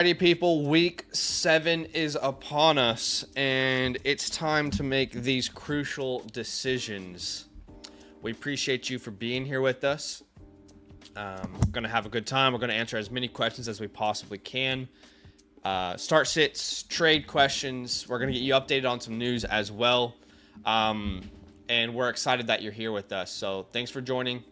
Alrighty, people, week 7 is upon us, and it's time to make these crucial decisions. We appreciate you for being here with us. We're going to have a good time. We're going to answer as many questions as we possibly can. Start sits, trade questions. We're going to get you updated on some news as well. And we're excited that you're here with us. So thanks for joining.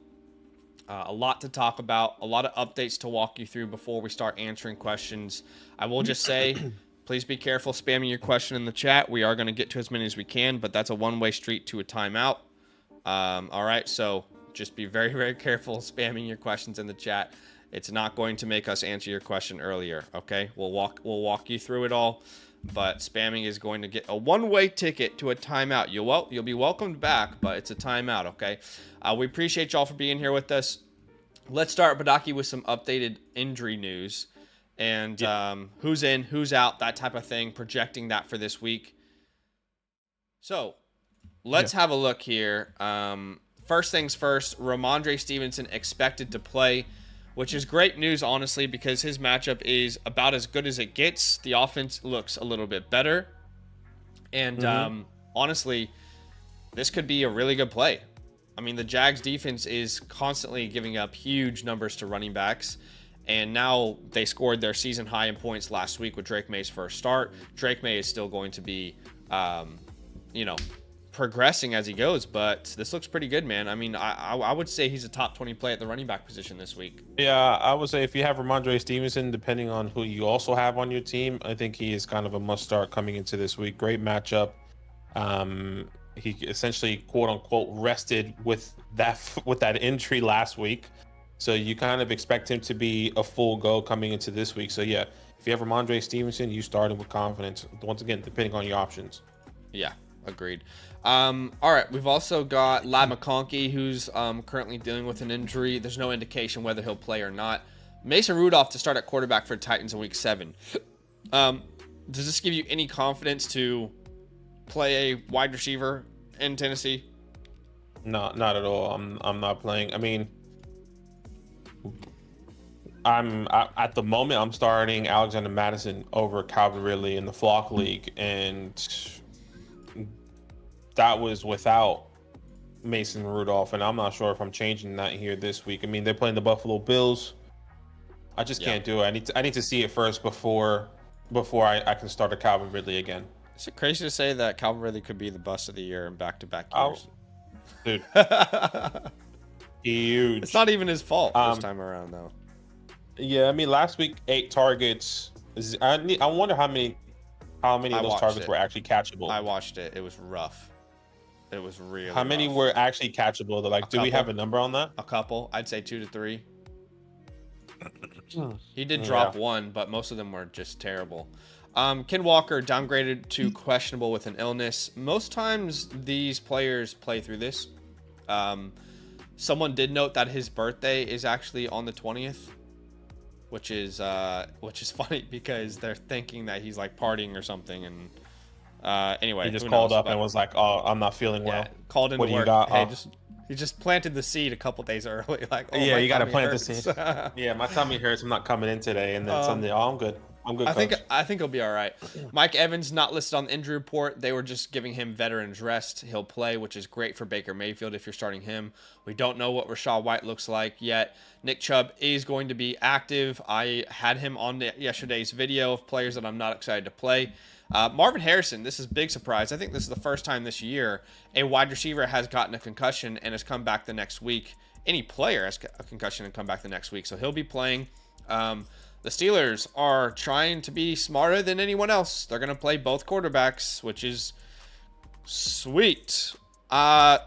A lot to talk about, a lot of updates to walk you through before we start answering questions. I will just say, please be careful spamming your question in the chat. We are going to get to as many as we can, but that's a one-way street to a timeout. All right, so just be very, very careful spamming your questions in the chat. It's not going to make us answer your question earlier, okay? We'll walk you through it all, but spamming is going to get a one-way ticket to a timeout. You'll be welcomed back, but it's a timeout, okay? We appreciate y'all for being here with us. Let's start, Badaki, with some updated injury news and who's in, who's out, that type of thing, projecting that for this week. So let's have a look here. First things first, Rhamondre Stevenson expected to play, which is great news, honestly, because his matchup is about as good as it gets. The offense looks a little bit better. And honestly, this could be a really good play. I mean, the Jags defense is constantly giving up huge numbers to running backs. And now they scored their season high in points last week with Drake May's first start. Drake May is still going to be, progressing as he goes, but this looks pretty good, man. I mean, I would say he's a top 20 play at the running back position this week. Yeah, I would say if you have Rhamondre Stevenson, depending on who you also have on your team, I think he is kind of a must start coming into this week. Great matchup. He essentially, quote unquote, rested with that injury last week. So you kind of expect him to be a full go coming into this week. So yeah, if you have Rhamondre Stevenson, you start him with confidence. Once again, depending on your options. Yeah, agreed. All right, we've also got Ladd McConkey, who's currently dealing with an injury. There's no indication whether he'll play or not. Mason Rudolph to start at quarterback for Titans in week 7. Does this give you any confidence to play a wide receiver in Tennessee? No, not at all. I'm not playing. I mean, at the moment I'm starting Alexander Madison over Calvin Ridley in the Flock League, and that was without Mason Rudolph, and I'm not sure if I'm changing that here this week. I mean, they're playing the Buffalo Bills. I just can't do it. I need to see it first before I can start a Calvin Ridley again. Is it crazy to say that Calvin Ridley could be the bust of the year in back-to-back years? Dude. Huge. It's not even his fault this time around, though. Yeah, I mean, last week 8 targets. I wonder how many of those targets were actually catchable. I watched it. It was rough. It was really How many were actually catchable? Do we have a number on that? A couple. I'd say 2 to 3. He did drop one, but most of them were just terrible. Ken Walker downgraded to questionable with an illness. Most times these players play through this. Someone did note that his birthday is actually on the 20th, which is funny because they're thinking that he's like partying or something. And anyway, he just called up and was like, "Oh, I'm not feeling well." Called into work. Hey, he just planted the seed a couple days early. Like, oh, yeah, you got to plant the seed. Yeah, my tummy hurts. I'm not coming in today. And then Sunday, I'm good. I'm good. I think he'll be all right. Mike Evans not listed on the injury report. They were just giving him veterans rest. He'll play, which is great for Baker Mayfield if you're starting him. We don't know what Rachaad White looks like yet. Nick Chubb is going to be active. I had him on yesterday's video of players that I'm not excited to play. Marvin Harrison, this is a big surprise. I think this is the first time this year a wide receiver has gotten a concussion and has come back the next week. Any player has a concussion and come back the next week, so he'll be playing. The Steelers are trying to be smarter than anyone else. They're going to play both quarterbacks, which is sweet. I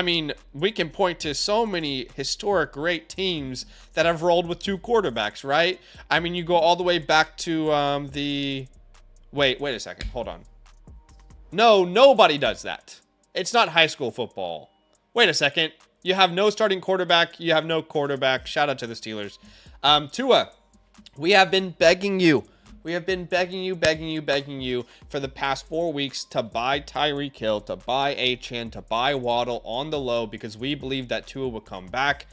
mean, we can point to so many historic great teams that have rolled with 2 quarterbacks, right? I mean, you go all the way back to the... Wait a second. Hold on. No, nobody does that. It's not high school football. Wait a second. You have no starting quarterback. You have no quarterback. Shout out to the Steelers. Tua, we have been begging you. We have been begging you for the past 4 weeks to buy Tyreek Hill, to buy Achane, to buy Waddle on the low because we believe that Tua will come back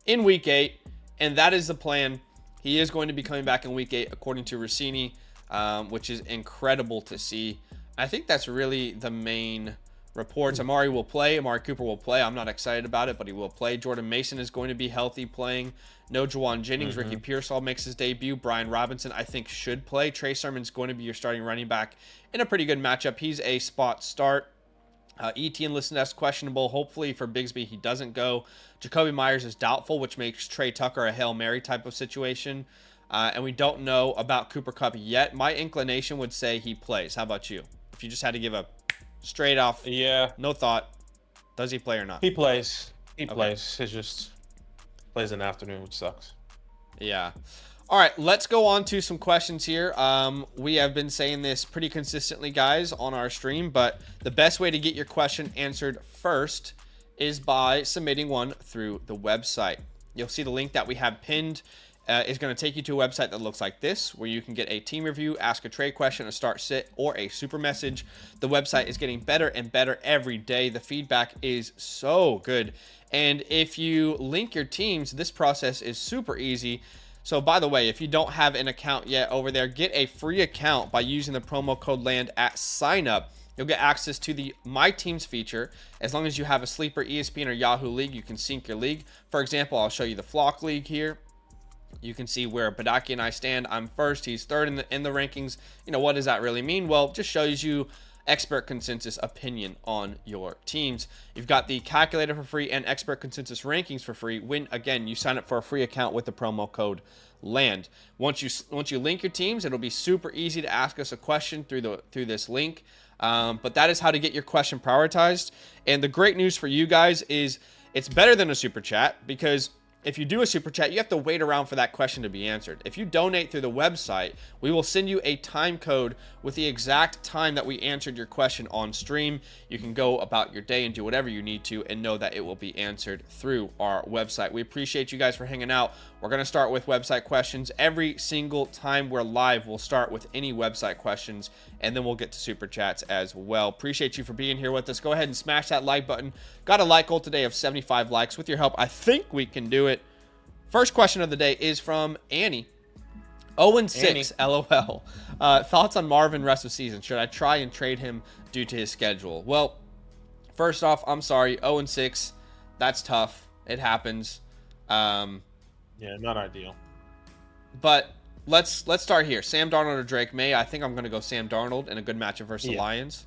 in week 8, and that is the plan. He is going to be coming back in week 8, according to Rossini, which is incredible to see. I think that's really the main reports. Amari will play. Amari Cooper will play. I'm not excited about it, but he will play. Jordan Mason is going to be healthy playing. No Juwan Jennings. Ricky Pearsall makes his debut. Brian Robinson, I think, should play. Trey Sermon's going to be your starting running back in a pretty good matchup. He's a spot start. Etienne listed as questionable. Hopefully for Bigsby, he doesn't go. Jacoby Myers is doubtful, which makes Trey Tucker a Hail Mary type of situation. And we don't know about Cooper Kupp yet. My inclination would say he plays. How about you? If you just had to give a straight off, no thought, does he play or not? He plays. He plays. He just plays in the afternoon, which sucks. Yeah. All right, let's go on to some questions here. We have been saying this pretty consistently, guys, on our stream, but the best way to get your question answered first is by submitting one through the website. You'll see the link that we have pinned is going to take you to a website that looks like this, where you can get a team review, ask a trade question, a start sit, or a super message. The website is getting better and better every day. The feedback is so good. And if you link your teams, this process is super easy. So by the way, if you don't have an account yet over there, get a free account by using the promo code LAND at sign up. You'll get access to the My Teams feature. As long as you have a Sleeper, ESPN, or Yahoo League, you can sync your league. For example, I'll show you the Flock League here. You can see where Badaki and I stand. I'm first. He's third in the rankings. You know, what does that really mean? Well, it just shows you expert consensus opinion on your teams. You've got the calculator for free and expert consensus rankings for free when, again, you sign up for a free account with the promo code LAND. Once you link your teams, it'll be super easy to ask us a question through this link. But that is how to get your question prioritized. And the great news for you guys is it's better than a super chat, because if you do a super chat, you have to wait around for that question to be answered. If you donate through the website, we will send you a time code with the exact time that we answered your question on stream. You can go about your day and do whatever you need to and know that it will be answered through our website. We appreciate you guys for hanging out. We're going to start with website questions. Every single time we're live, we'll start with any website questions, and then we'll get to super chats as well. Appreciate you for being here with us. Go ahead and smash that like button. Got a like goal today of 75 likes. With your help, I think we can do it. First question of the day is from Annie. 0-6, LOL. Thoughts on Marvin rest of season? Should I try and trade him due to his schedule? Well, first off, I'm sorry. 0-6, that's tough. It happens. Yeah, not ideal. But let's start here. Sam Darnold or Drake May? I think I'm going to go Sam Darnold in a good matchup versus the Lions.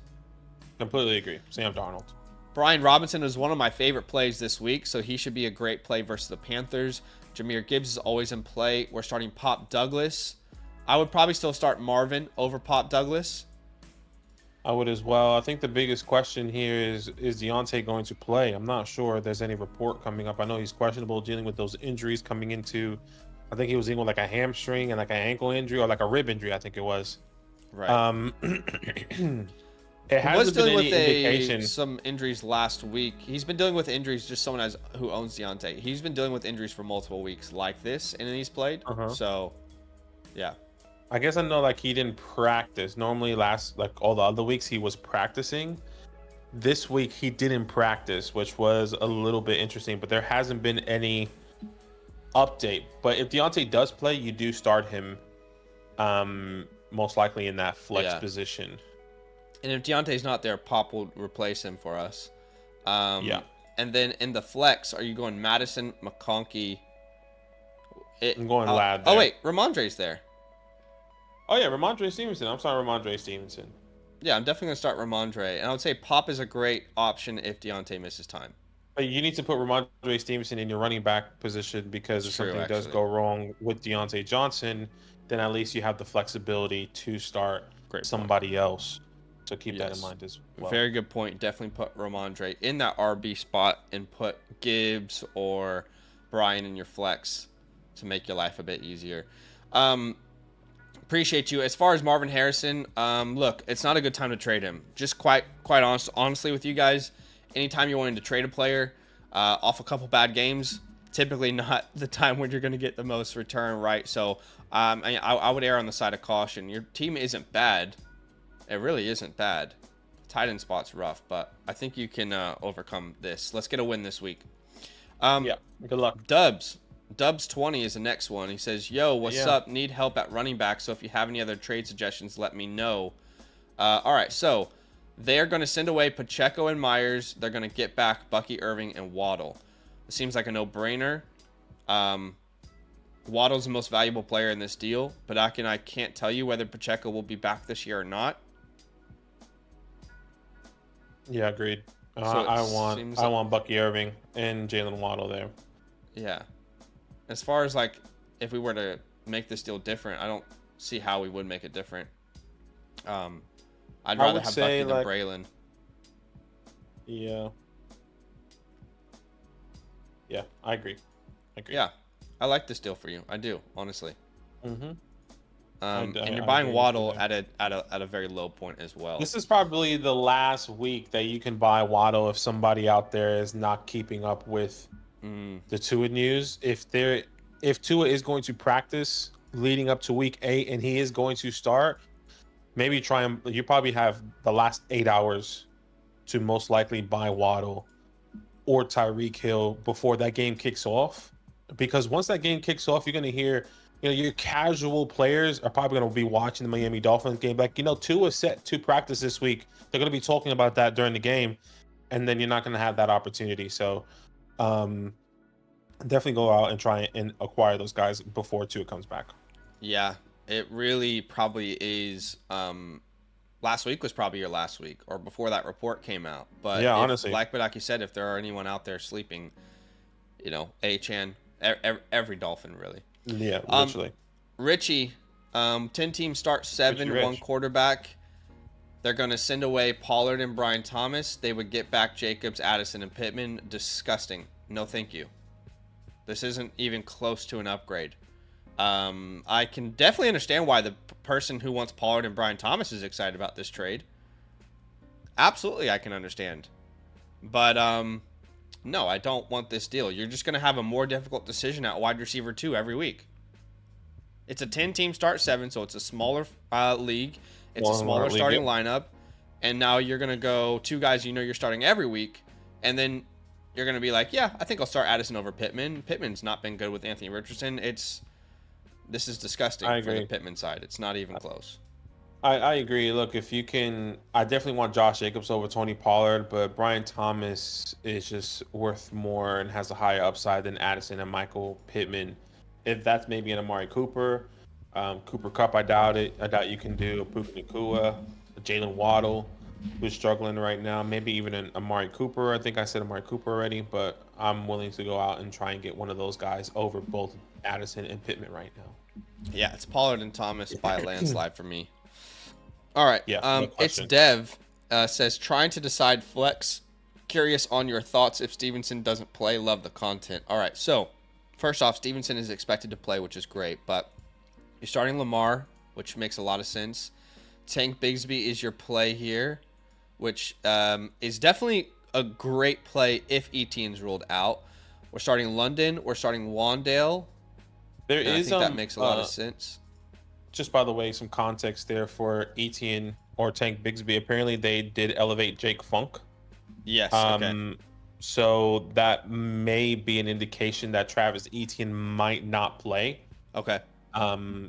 Completely agree. Sam Darnold. Brian Robinson is one of my favorite plays this week, so he should be a great play versus the Panthers. Jahmyr Gibbs is always in play. We're starting Pop Douglas. I would probably still start Marvin over Pop Douglas. I would as well. I think the biggest question here is Deontay going to play? I'm not sure there's any report coming up. I know he's questionable, dealing with those injuries coming into, I think he was dealing with like a hamstring and like an ankle injury or like a rib injury, I think it was. Right. It hasn't been any indication. Some injuries last week. He's been dealing with injuries, just someone who owns Deontay. He's been dealing with injuries for multiple weeks like this, and then he's played. So, yeah. I guess I know like he didn't practice. Normally like all the other weeks he was practicing. This week he didn't practice, which was a little bit interesting, but there hasn't been any update. But if Deontay does play, you do start him most likely in that flex position. And if Deontay's not there, Pop will replace him for us. And then in the flex, are you going Madison, McConkey? I'm going Ladd. Oh, wait. Ramondre's there. Oh, yeah. Ramondre Stevenson. I'm sorry, Ramondre Stevenson. Yeah, I'm definitely going to start Ramondre. And I would say Pop is a great option if Deontay misses time. But you need to put Ramondre Stevenson in your running back position, because if something does go wrong with Deontay Johnson, then at least you have the flexibility to start somebody else. So keep that in mind as well. Very good point. Definitely put Ramondre in that RB spot and put Gibbs or Brian in your flex to make your life a bit easier. Appreciate you. As far as Marvin Harrison, look, it's not a good time to trade him. Just quite honestly with you guys, anytime you're wanting to trade a player off a couple bad games, typically not the time when you're going to get the most return, right? So I would err on the side of caution. Your team isn't bad. It really isn't bad. Tight end spot's rough, but I think you can overcome this. Let's get a win this week. Yeah, good luck. Dubs. Dubs20 is the next one. He says, yo, what's Yeah. up? Need help at running back, so if you have any other trade suggestions, let me know. All right, so they're going to send away Pacheco and Myers. They're going to get back Bucky Irving and Waddle. It seems like a no-brainer. Waddle's the most valuable player in this deal, but I can't tell you whether Pacheco will be back this year or not. Yeah, agreed. So I seems want Bucky Irving and Jalen Waddle there. Yeah. As far as like if we were to make this deal different, I don't see how we would make it different. I'd rather have Bucky than Braylon. Yeah. Yeah, I agree. Yeah, I like this deal for you. I do, honestly. Mm-hmm. And you're buying Waddle at a very low point as well. This is probably the last week that you can buy Waddle if somebody out there is not keeping up with the Tua news. If Tua is going to practice leading up to week 8 and he is going to start, maybe try and you probably have the last 8 hours to most likely buy Waddle or Tyreek Hill before that game kicks off. Because once that game kicks off, you're going to hear, your casual players are probably going to be watching the Miami Dolphins game. Like, Tua set to practice this week. They're going to be talking about that during the game. And then you're not going to have that opportunity. So definitely go out and try and acquire those guys before Tua comes back. Yeah, it really probably is. Last week was probably your last week, or before that report came out. But yeah, honestly, like you said, if there are anyone out there sleeping, Achane, every Dolphin really. Yeah, literally. Richie, 10-team start 7, Richie 1 quarterback. They're going to send away Pollard and Brian Thomas. They would get back Jacobs, Addison, and Pittman. Disgusting. No, thank you. This isn't even close to an upgrade. I can definitely understand why the person who wants Pollard and Brian Thomas is excited about this trade. Absolutely, I can understand. But no, I don't want this deal. You're just going to have a more difficult decision at wide receiver 2 every week. It's a 10-team start 7, so it's a smaller league. It's a smaller starting lineup. And now you're going to go 2 guys you're starting every week. And then you're going to be like, yeah, I think I'll start Addison over Pittman. Pittman's not been good with Anthony Richardson. This is disgusting for the Pittman side. It's not even close. I agree. Look, if you can, I definitely want Josh Jacobs over Tony Pollard, but Brian Thomas is just worth more and has a higher upside than Addison and Michael Pittman. If that's maybe an Amari Cooper, Cooper Kupp, I doubt it. I doubt you can do Puka Nacua, Jalen Waddle, who's struggling right now. Maybe even an Amari Cooper. I think I said Amari Cooper already, but I'm willing to go out and try and get one of those guys over both Addison and Pittman right now. Yeah, it's Pollard and Thomas by a landslide for me. All right. Yeah, no it's question. Dev says, trying to decide flex. Curious on your thoughts if Stevenson doesn't play. Love the content. All right. So, first off, Stevenson is expected to play, which is great. But you're starting Lamar, which makes a lot of sense. Tank Bigsby is your play here, which is definitely a great play if Etienne's ruled out. We're starting London. We're starting Wandale. I think that makes a lot of sense. Just by the way, some context there for Etienne or Tank Bigsby. Apparently, they did elevate Jake Funk. Yes. Okay. So that may be an indication that Travis Etienne might not play. Okay.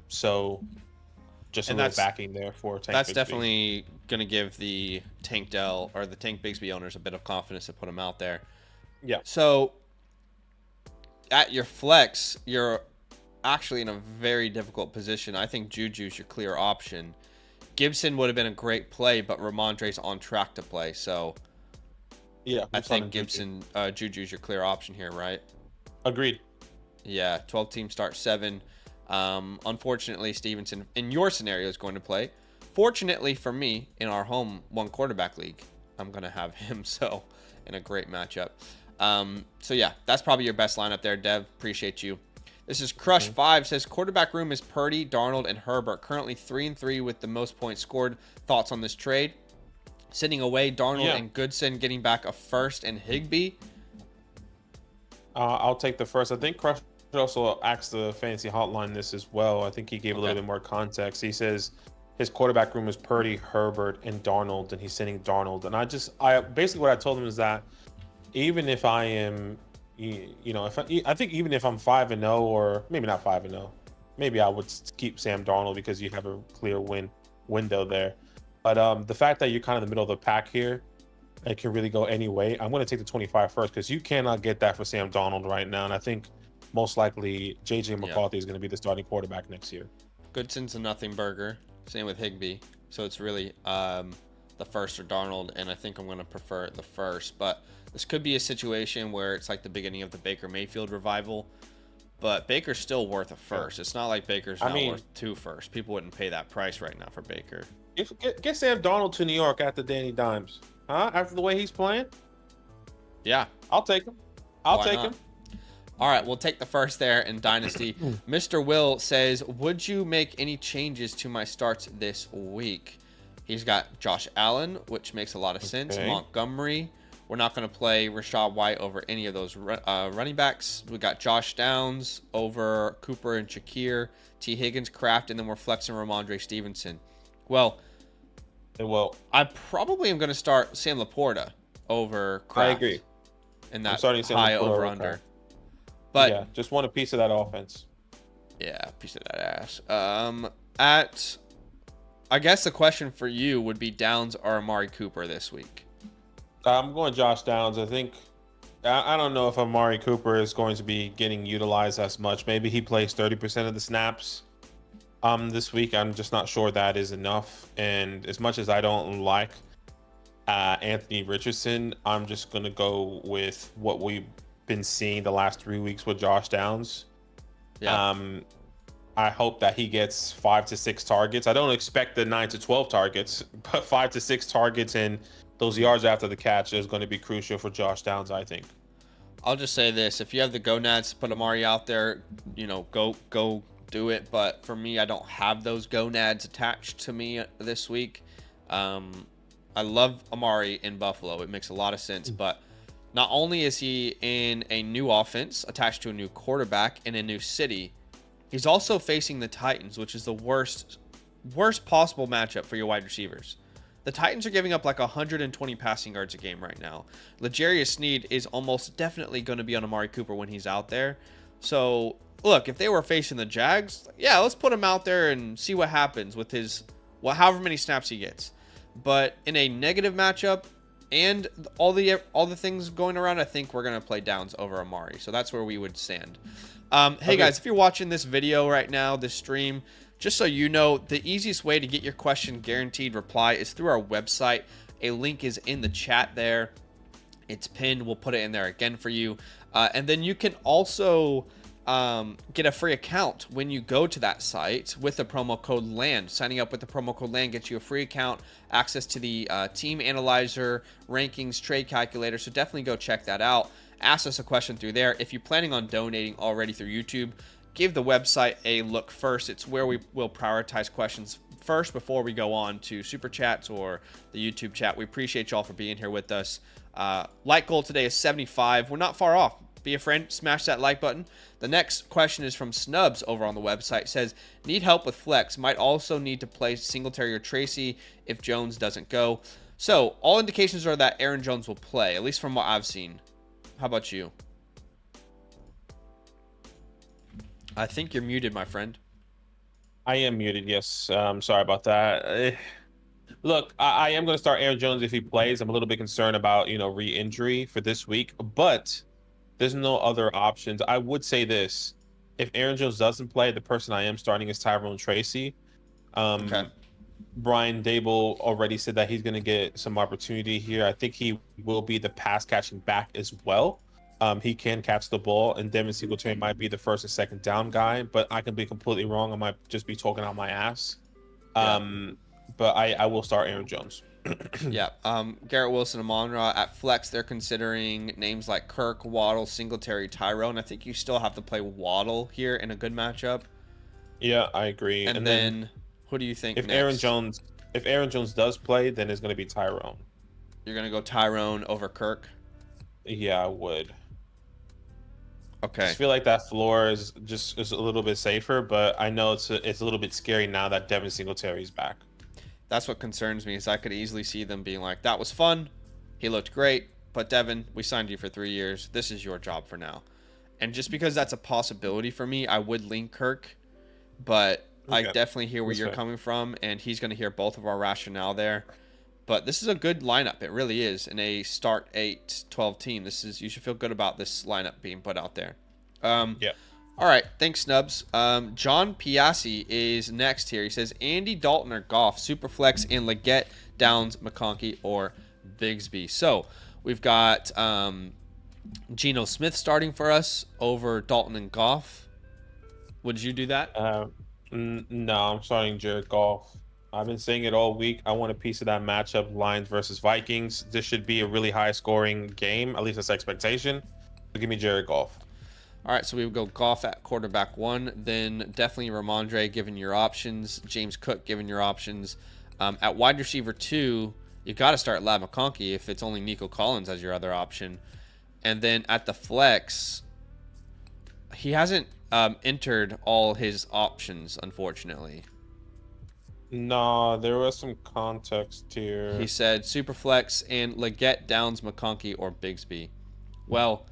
So just a little backing there for Tank That's Bigsby. definitely going to give the Tank Dell or the Tank Bigsby owners a bit of confidence to put him out there. Yeah. So at your flex, you're actually in a very difficult position. I think Juju's your clear option. Gibson would have been a great play, but Ramondre's on track to play. So yeah, I think Juju's your clear option here, right? Agreed. Yeah, 12-team start 7. Unfortunately, Stevenson, in your scenario, is going to play. Fortunately for me, in our home 1 quarterback league, I'm going to have him, so in a great matchup. So yeah, that's probably your best lineup there, Dev. Appreciate you. This is Crush5, says quarterback room is Purdy, Darnold, and Herbert. Currently 3-3 with the most points scored. Thoughts on this trade? Sitting away Darnold and Goodson, getting back a first and Higbee. I'll take the first. I think Crush also asked the fantasy hotline this as well. I think he gave a little bit more context. He says his quarterback room is Purdy, Herbert, and Darnold, and he's sitting Darnold. And I basically what I told him is that even if I am you know, I think even if I'm 5-0, or maybe not 5-0, maybe I would keep Sam Darnold because you have a clear window there. But the fact that you're kind of in the middle of the pack here, it can really go any way. I'm going to take the 25 first because you cannot get that for Sam Darnold right now, and I think most likely JJ McCarthy is going to be the starting quarterback next year. Goodson's a nothing burger. Same with Higbee. So it's really the first or Darnold, and I think I'm going to prefer the first. But this could be a situation where it's like the beginning of the Baker Mayfield revival. But Baker's still worth a first. It's not like Baker's not worth 2 firsts. People wouldn't pay that price right now for Baker. Get Sam Darnold to New York after Danny Dimes. Huh? After the way he's playing? Yeah. I'll take him. I'll take him. All right, we'll take the first there in Dynasty. Mr. Will says, would you make any changes to my starts this week? He's got Josh Allen, which makes a lot of sense. Montgomery. We're not going to play Rachaad White over any of those running backs. We got Josh Downs over Cooper and Shakir, T. Higgins, Kraft, and then we're flexing Ramondre Stevenson. Well, I probably am going to start Sam Laporta over Kraft. I agree. And that high over-under. But yeah, just want a piece of that offense. Yeah, piece of that ass. I guess the question for you would be Downs or Amari Cooper this week. I'm going Josh Downs. I think I don't know if Amari Cooper is going to be getting utilized as much. Maybe he plays 30% of the snaps this week. I'm just not sure that is enough. And as much as I don't like Anthony Richardson, I'm just going to go with what we've been seeing the last 3 weeks with Josh Downs. Yeah. I hope that he gets 5 to 6 targets. I don't expect the 9 to 12 targets, but 5 to 6 targets and those yards after the catch is going to be crucial for Josh Downs, I think. I'll just say this: if you have the gonads to put Amari out there, go do it. But for me, I don't have those gonads attached to me this week. I love Amari in Buffalo; it makes a lot of sense, but not only is he in a new offense attached to a new quarterback in a new city, he's also facing the Titans, which is the worst possible matchup for your wide receivers. The Titans are giving up like 120 passing yards a game right now. L'Jarius Sneed is almost definitely going to be on Amari Cooper when he's out there. So, look, if they were facing the Jags, yeah, let's put him out there and see what happens with his, however many snaps he gets. But in a negative matchup, and all the things going around, I think we're going to play Downs over Amari. So that's where we would stand. Hey, guys, if you're watching this video right now, this stream, just so you know, the easiest way to get your question guaranteed reply is through our website. A link is in the chat there. It's pinned. We'll put it in there again for you. And then you can also get a free account when you go to that site with the promo code LAND. Signing up with the promo code LAND gets you a free account, access to the team analyzer, rankings, trade calculator. So definitely go check that out. Ask us a question through there. If you're planning on donating already through YouTube, give the website a look first. It's where we will prioritize questions first before we go on to Super Chats or the YouTube chat. We appreciate y'all for being here with us. Like goal today is 75. We're not far off. Be a friend, smash that like button. The next question is from Snubs over on the website. It says, need help with flex. Might also need to play Singletary or Tracy if Jones doesn't go. So all indications are that Aaron Jones will play, at least from what I've seen. How about you? I think you're muted, my friend. I am muted, yes. Sorry about that. Look, I am going to start Aaron Jones if he plays. I'm a little bit concerned about, re-injury for this week, but there's no other options. I would say this. If Aaron Jones doesn't play, the person I am starting is Tyrone Tracy. Okay. Brian Dable already said that he's going to get some opportunity here. I think he will be the pass-catching back as well. He can catch the ball, and Devin Singletary might be the first and second down guy, but I can be completely wrong. I might just be talking out my ass. But I will start Aaron Jones. Yeah. Garrett Wilson and Amon-Ra at flex, they're considering names like Kirk, Waddle, Singletary, Tyrone. I think you still have to play Waddle here in a good matchup. Yeah, I agree. And then who do you think if next? If Aaron Jones does play, then it's going to be Tyrone. You're going to go Tyrone over Kirk? Yeah, I would. Okay. I just feel like that floor is a little bit safer, but I know it's a little bit scary now that Devin Singletary is back. That's what concerns me, is I could easily see them being like, that was fun. He looked great. But Devin, we signed you for 3 years. This is your job for now. And just because that's a possibility for me, I would lean Kirk. But I definitely hear where you're coming from, and he's going to hear both of our rationale there. But this is a good lineup. It really is. In a start 8-12 team, you should feel good about this lineup being put out there. Yeah. All right. Thanks, Snubs. John Piassi is next here. He says Andy Dalton or Goff, Superflex, and Leggett, Downs, McConkey, or Bigsby. So we've got Geno Smith starting for us over Dalton and Goff. Would you do that? No, I'm starting Jared Goff. I've been saying it all week. I want a piece of that matchup, Lions versus Vikings. This should be a really high-scoring game. At least that's expectation. So give me Jared Goff. All right, so we would go Goff at quarterback 1. Then definitely Ramondre, given your options. James Cook, given your options. At wide receiver 2, you got to start Lad McConkey if it's only Nico Collins as your other option. And then at the flex, he hasn't entered all his options, unfortunately. No, there was some context here. He said Superflex and Leggett, Downs, McConkey, or Bigsby. Well,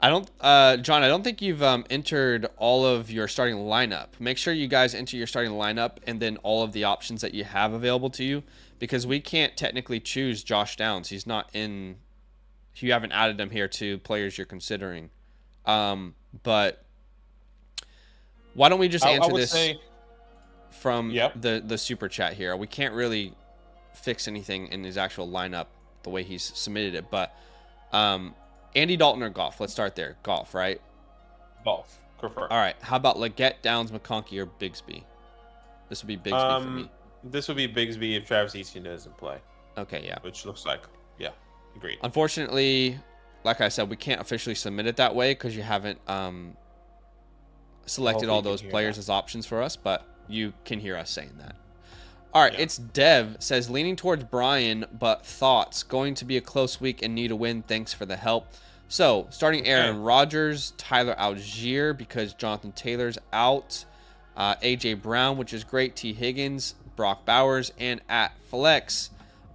John, I don't think you've entered all of your starting lineup. Make sure you guys enter your starting lineup and then all of the options that you have available to you, because we can't technically choose Josh Downs. He's not in. You haven't added him here to players you're considering. But why don't we just answer this from the super chat here? We can't really fix anything in his actual lineup the way he's submitted it, but Andy Dalton or Goff? Let's start there. Goff, right? Goff. Prefer. All right. How about Leggett, Downs, McConkey, or Bigsby? This would be Bigsby for me. This would be Bigsby if Travis Etienne doesn't play. Okay, yeah. Which looks like, yeah, agreed. Unfortunately, like I said, we can't officially submit it that way because you haven't selected all those players as options for us, but you can hear us saying that. All right, It's Dev says leaning towards Brian, but thoughts going to be a close week and need a win. Thanks for the help. So starting Aaron Rodgers, Tyler Algier because Jonathan Taylor's out, AJ Brown, which is great, T Higgins, Brock Bowers, and at flex,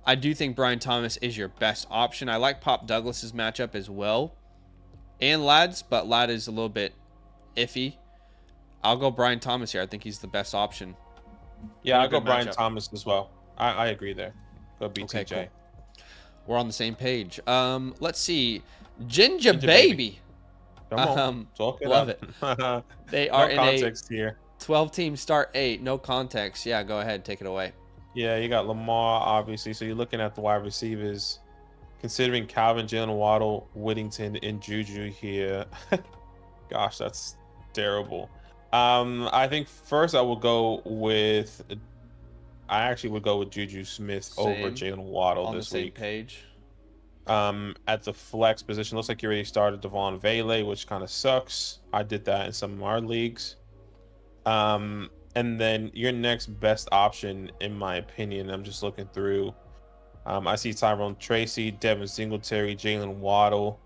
I do think Brian Thomas is your best option. I like Pop Douglas's matchup as well, and Ladd's, but Ladd is a little bit iffy. I'll go Brian Thomas here. I think he's the best option. Yeah, I'll go Brian Thomas as well. I agree there. Go BTJ. Okay, cool. We're on the same page. Let's see. Ginger Baby. Come on. Talk it love up. It. They are no context in a here. 12-team start 8. No context. Yeah, go ahead. Take it away. Yeah, you got Lamar, obviously. So you're looking at the wide receivers. Considering Calvin, Jalen Waddle, Whittington, and Juju here. Gosh, that's terrible. I think first I actually would go with Juju Smith over Jalen Waddle this week. On the same page. At the flex position, looks like you already started Devon Vele, which kind of sucks. I did that in some of our leagues. And then your next best option, in my opinion, I'm just looking through. I see Tyrone Tracy, Devin Singletary, Jalen Waddle.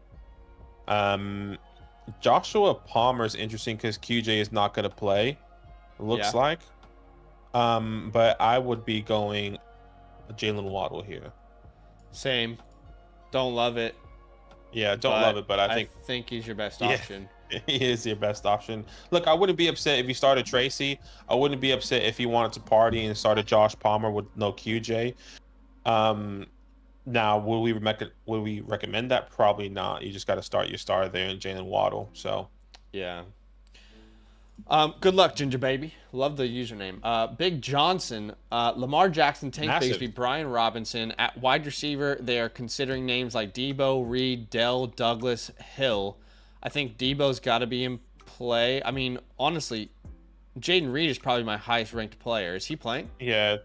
Joshua Palmer is interesting because QJ is not going to play, looks like. But I would be going Jalen Waddle here. Same. Don't love it. Yeah, don't love it, but I think he's your best option. He is your best option. Look, I wouldn't be upset if you started Tracy. I wouldn't be upset if he wanted to party and started Josh Palmer with no QJ. Now, will we recommend that? Probably not. You just got to start your star there in Jalen Waddle. So, yeah. Good luck, Ginger Baby. Love the username. Big Johnson, Lamar Jackson, Tank Bigsby, Brian Robinson. At wide receiver, they are considering names like Debo, Reed, Dell, Douglas, Hill. I think Debo's got to be in play. I mean, honestly, Jaden Reed is probably my highest ranked player. Is he playing? Yeah.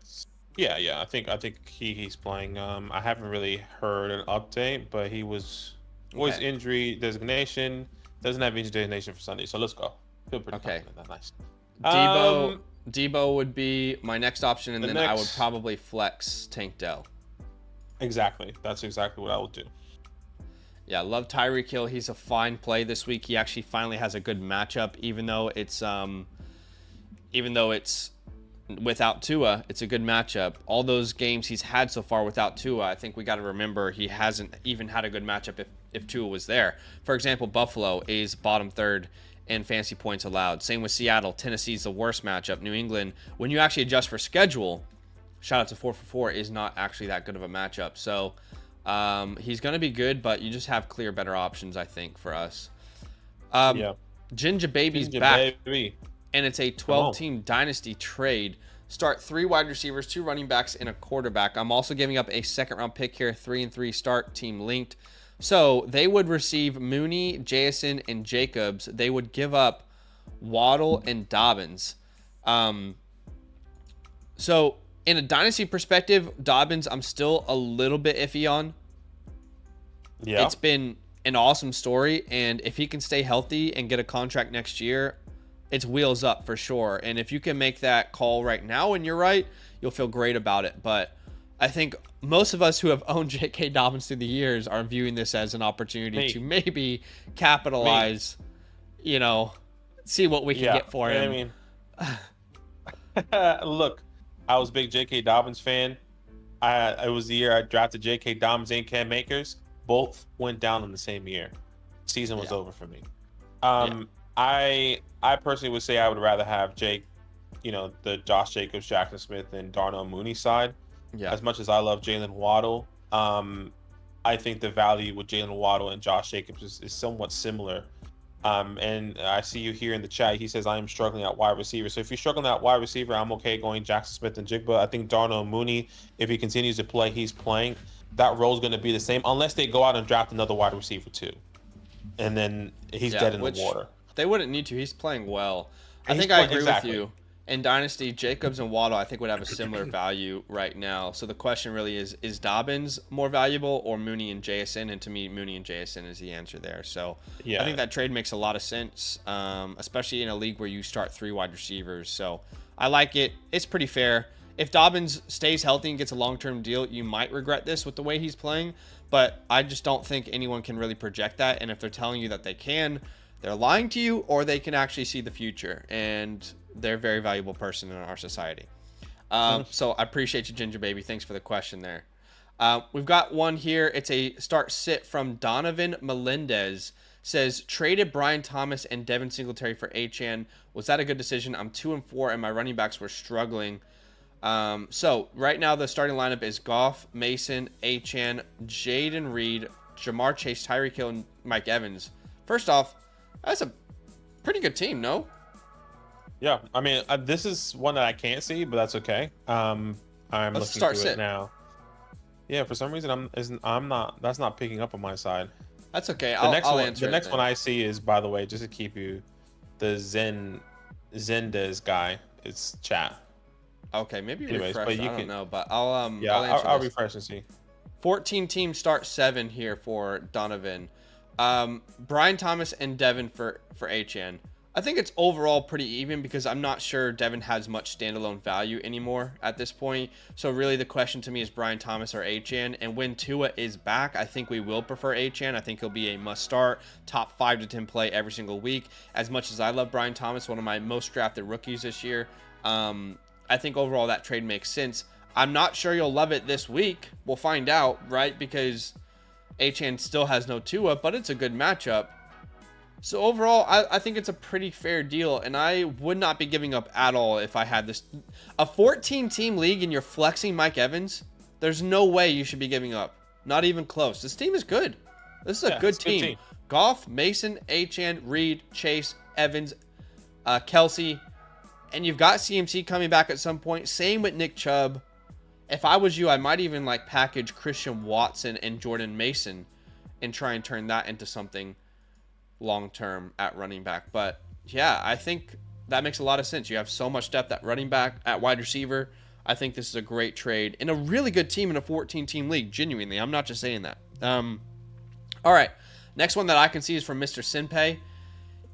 I think he's playing. I haven't really heard an update, but he was injury designation. Doesn't have injury designation for Sunday, so let's go. Feel pretty confident. That's nice. Debo would be my next option, and then I would probably flex Tank Dell. Exactly. That's exactly what I would do. Yeah, love Tyreek Hill. He's a fine play this week. He actually finally has a good matchup, even though it's without Tua, it's a good matchup. All those games he's had so far without Tua, I think we got to remember he hasn't even had a good matchup if Tua was there. For example, Buffalo is bottom third in fantasy points allowed. Same with Seattle. Tennessee's the worst matchup. New England, when you actually adjust for schedule, shout out to 4for4, is not actually that good of a matchup. So he's going to be good, but you just have clear, better options, I think, for us. Ginger Baby's back. Baby. And it's a 12-team dynasty trade. Start 3 wide receivers, 2 running backs, and a quarterback. I'm also giving up a second-round pick here, 3-3 start, team linked. So they would receive Mooney, Jason, and Jacobs. They would give up Waddle and Dobbins. So in a dynasty perspective, Dobbins, I'm still a little bit iffy on. Yeah. It's been an awesome story, and if he can stay healthy and get a contract next year, it's wheels up for sure. And if you can make that call right now and you're right, you'll feel great about it. But I think most of us who have owned J.K. Dobbins through the years are viewing this as an opportunity to maybe capitalize, see what we can get for him. I mean, look, I was a big J.K. Dobbins fan. It was the year I drafted J.K. Dobbins and Cam Akers. Both went down in the same year. Season was over for me. I personally would say I would rather have Jake, the Josh Jacobs, Jackson Smith, and Darnell Mooney side. Yeah. As much as I love Jalen Waddle, I think the value with Jalen Waddle and Josh Jacobs is somewhat similar. And I see you here in the chat. He says, I am struggling at wide receiver. So if you're struggling at wide receiver, I'm okay going Jackson Smith and Jigba. I think Darnell Mooney, if he continues to play, he's playing. That role is going to be the same unless they go out and draft another wide receiver too. And then he's dead in the water. They wouldn't need to. He's playing well. I think I agree with you. In Dynasty, Jacobs and Waddle, I think, would have a similar value right now. So the question really is Dobbins more valuable or Mooney and JSN? And to me, Mooney and JSN is the answer there. So I think that trade makes a lot of sense, especially in a league where you start 3 wide receivers. So I like it. It's pretty fair. If Dobbins stays healthy and gets a long-term deal, you might regret this with the way he's playing. But I just don't think anyone can really project that. And if they're telling you that they can, they're lying to you, or they can actually see the future. And they're a very valuable person in our society. So I appreciate you, Ginger Baby. Thanks for the question there. We've got one here. It's a start sit from Donovan Melendez. Says, traded Brian Thomas and Devin Singletary for Achane. Was that a good decision? I'm 2-4 and my running backs were struggling. So right now the starting lineup is Goff, Mason, Achane, Jaden Reed, Jamar Chase, Tyreek Hill, and Mike Evans. First off, that's a pretty good team, no? Yeah, I mean, this is one that I can't see, but that's okay. I'm looking through it now. Yeah, for some reason that's not picking up on my side. That's okay. I'll answer. The next one I see is, by the way, just to keep you, the Zendes guy. It's chat. Okay, maybe refresh. But I don't know, but I'll I'll refresh and see. 14 teams start 7 here for Donovan. Brian Thomas and Devin for Achane. I think it's overall pretty even because I'm not sure Devin has much standalone value anymore at this point. So really the question to me is Brian Thomas or Achane. And when Tua is back, I think we will prefer Achane. I think he'll be a must start, top 5 to 10 play every single week. As much as I love Brian Thomas, one of my most drafted rookies this year, I think overall that trade makes sense. I'm not sure you'll love it this week. We'll find out, right? Because Achane still has no Tua, but it's a good matchup. So overall, I think it's a pretty fair deal, and I would not be giving up at all if I had this. A 14-team league and you're flexing Mike Evans, there's no way you should be giving up. Not even close. This team is good. This is a good team. Goff, Mason, Achane, Reed, Chase, Evans, Kelsey, and you've got CMC coming back at some point. Same with Nick Chubb. If I was you, I might even package Christian Watson and Jordan Mason and try and turn that into something long-term at running back. But yeah, I think that makes a lot of sense. You have so much depth at running back, at wide receiver. I think this is a great trade in a really good team in a 14-team league. Genuinely, I'm not just saying that. All right, next one that I can see is from Mr. Sinpei.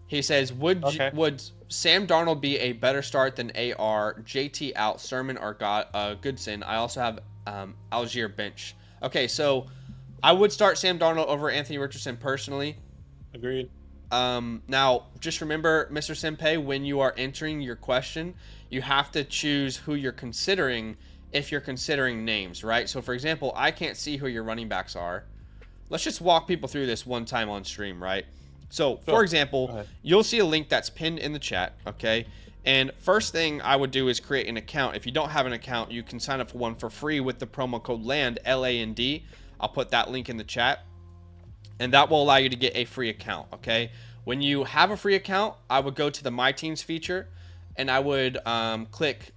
He says, would Sam Darnold be a better start than AR, JT out, Sermon, or Goodson? I also have Algier bench. Okay, so I would start Sam Darnold over Anthony Richardson personally. Agreed. Now, just remember, Mr. Senpai, when you are entering your question, you have to choose who you're considering if you're considering names, right? So, for example, I can't see who your running backs are. Let's just walk people through this one time on stream, right? So, for Go example, ahead. you'll see a link that's pinned in the chat, okay? And first thing I would do is create an account. If you don't have an account, you can sign up for one for free with the promo code LAND, LAND. I'll put that link in the chat, and that will allow you to get a free account, okay? When you have a free account, I would go to the My Teams feature, and I would click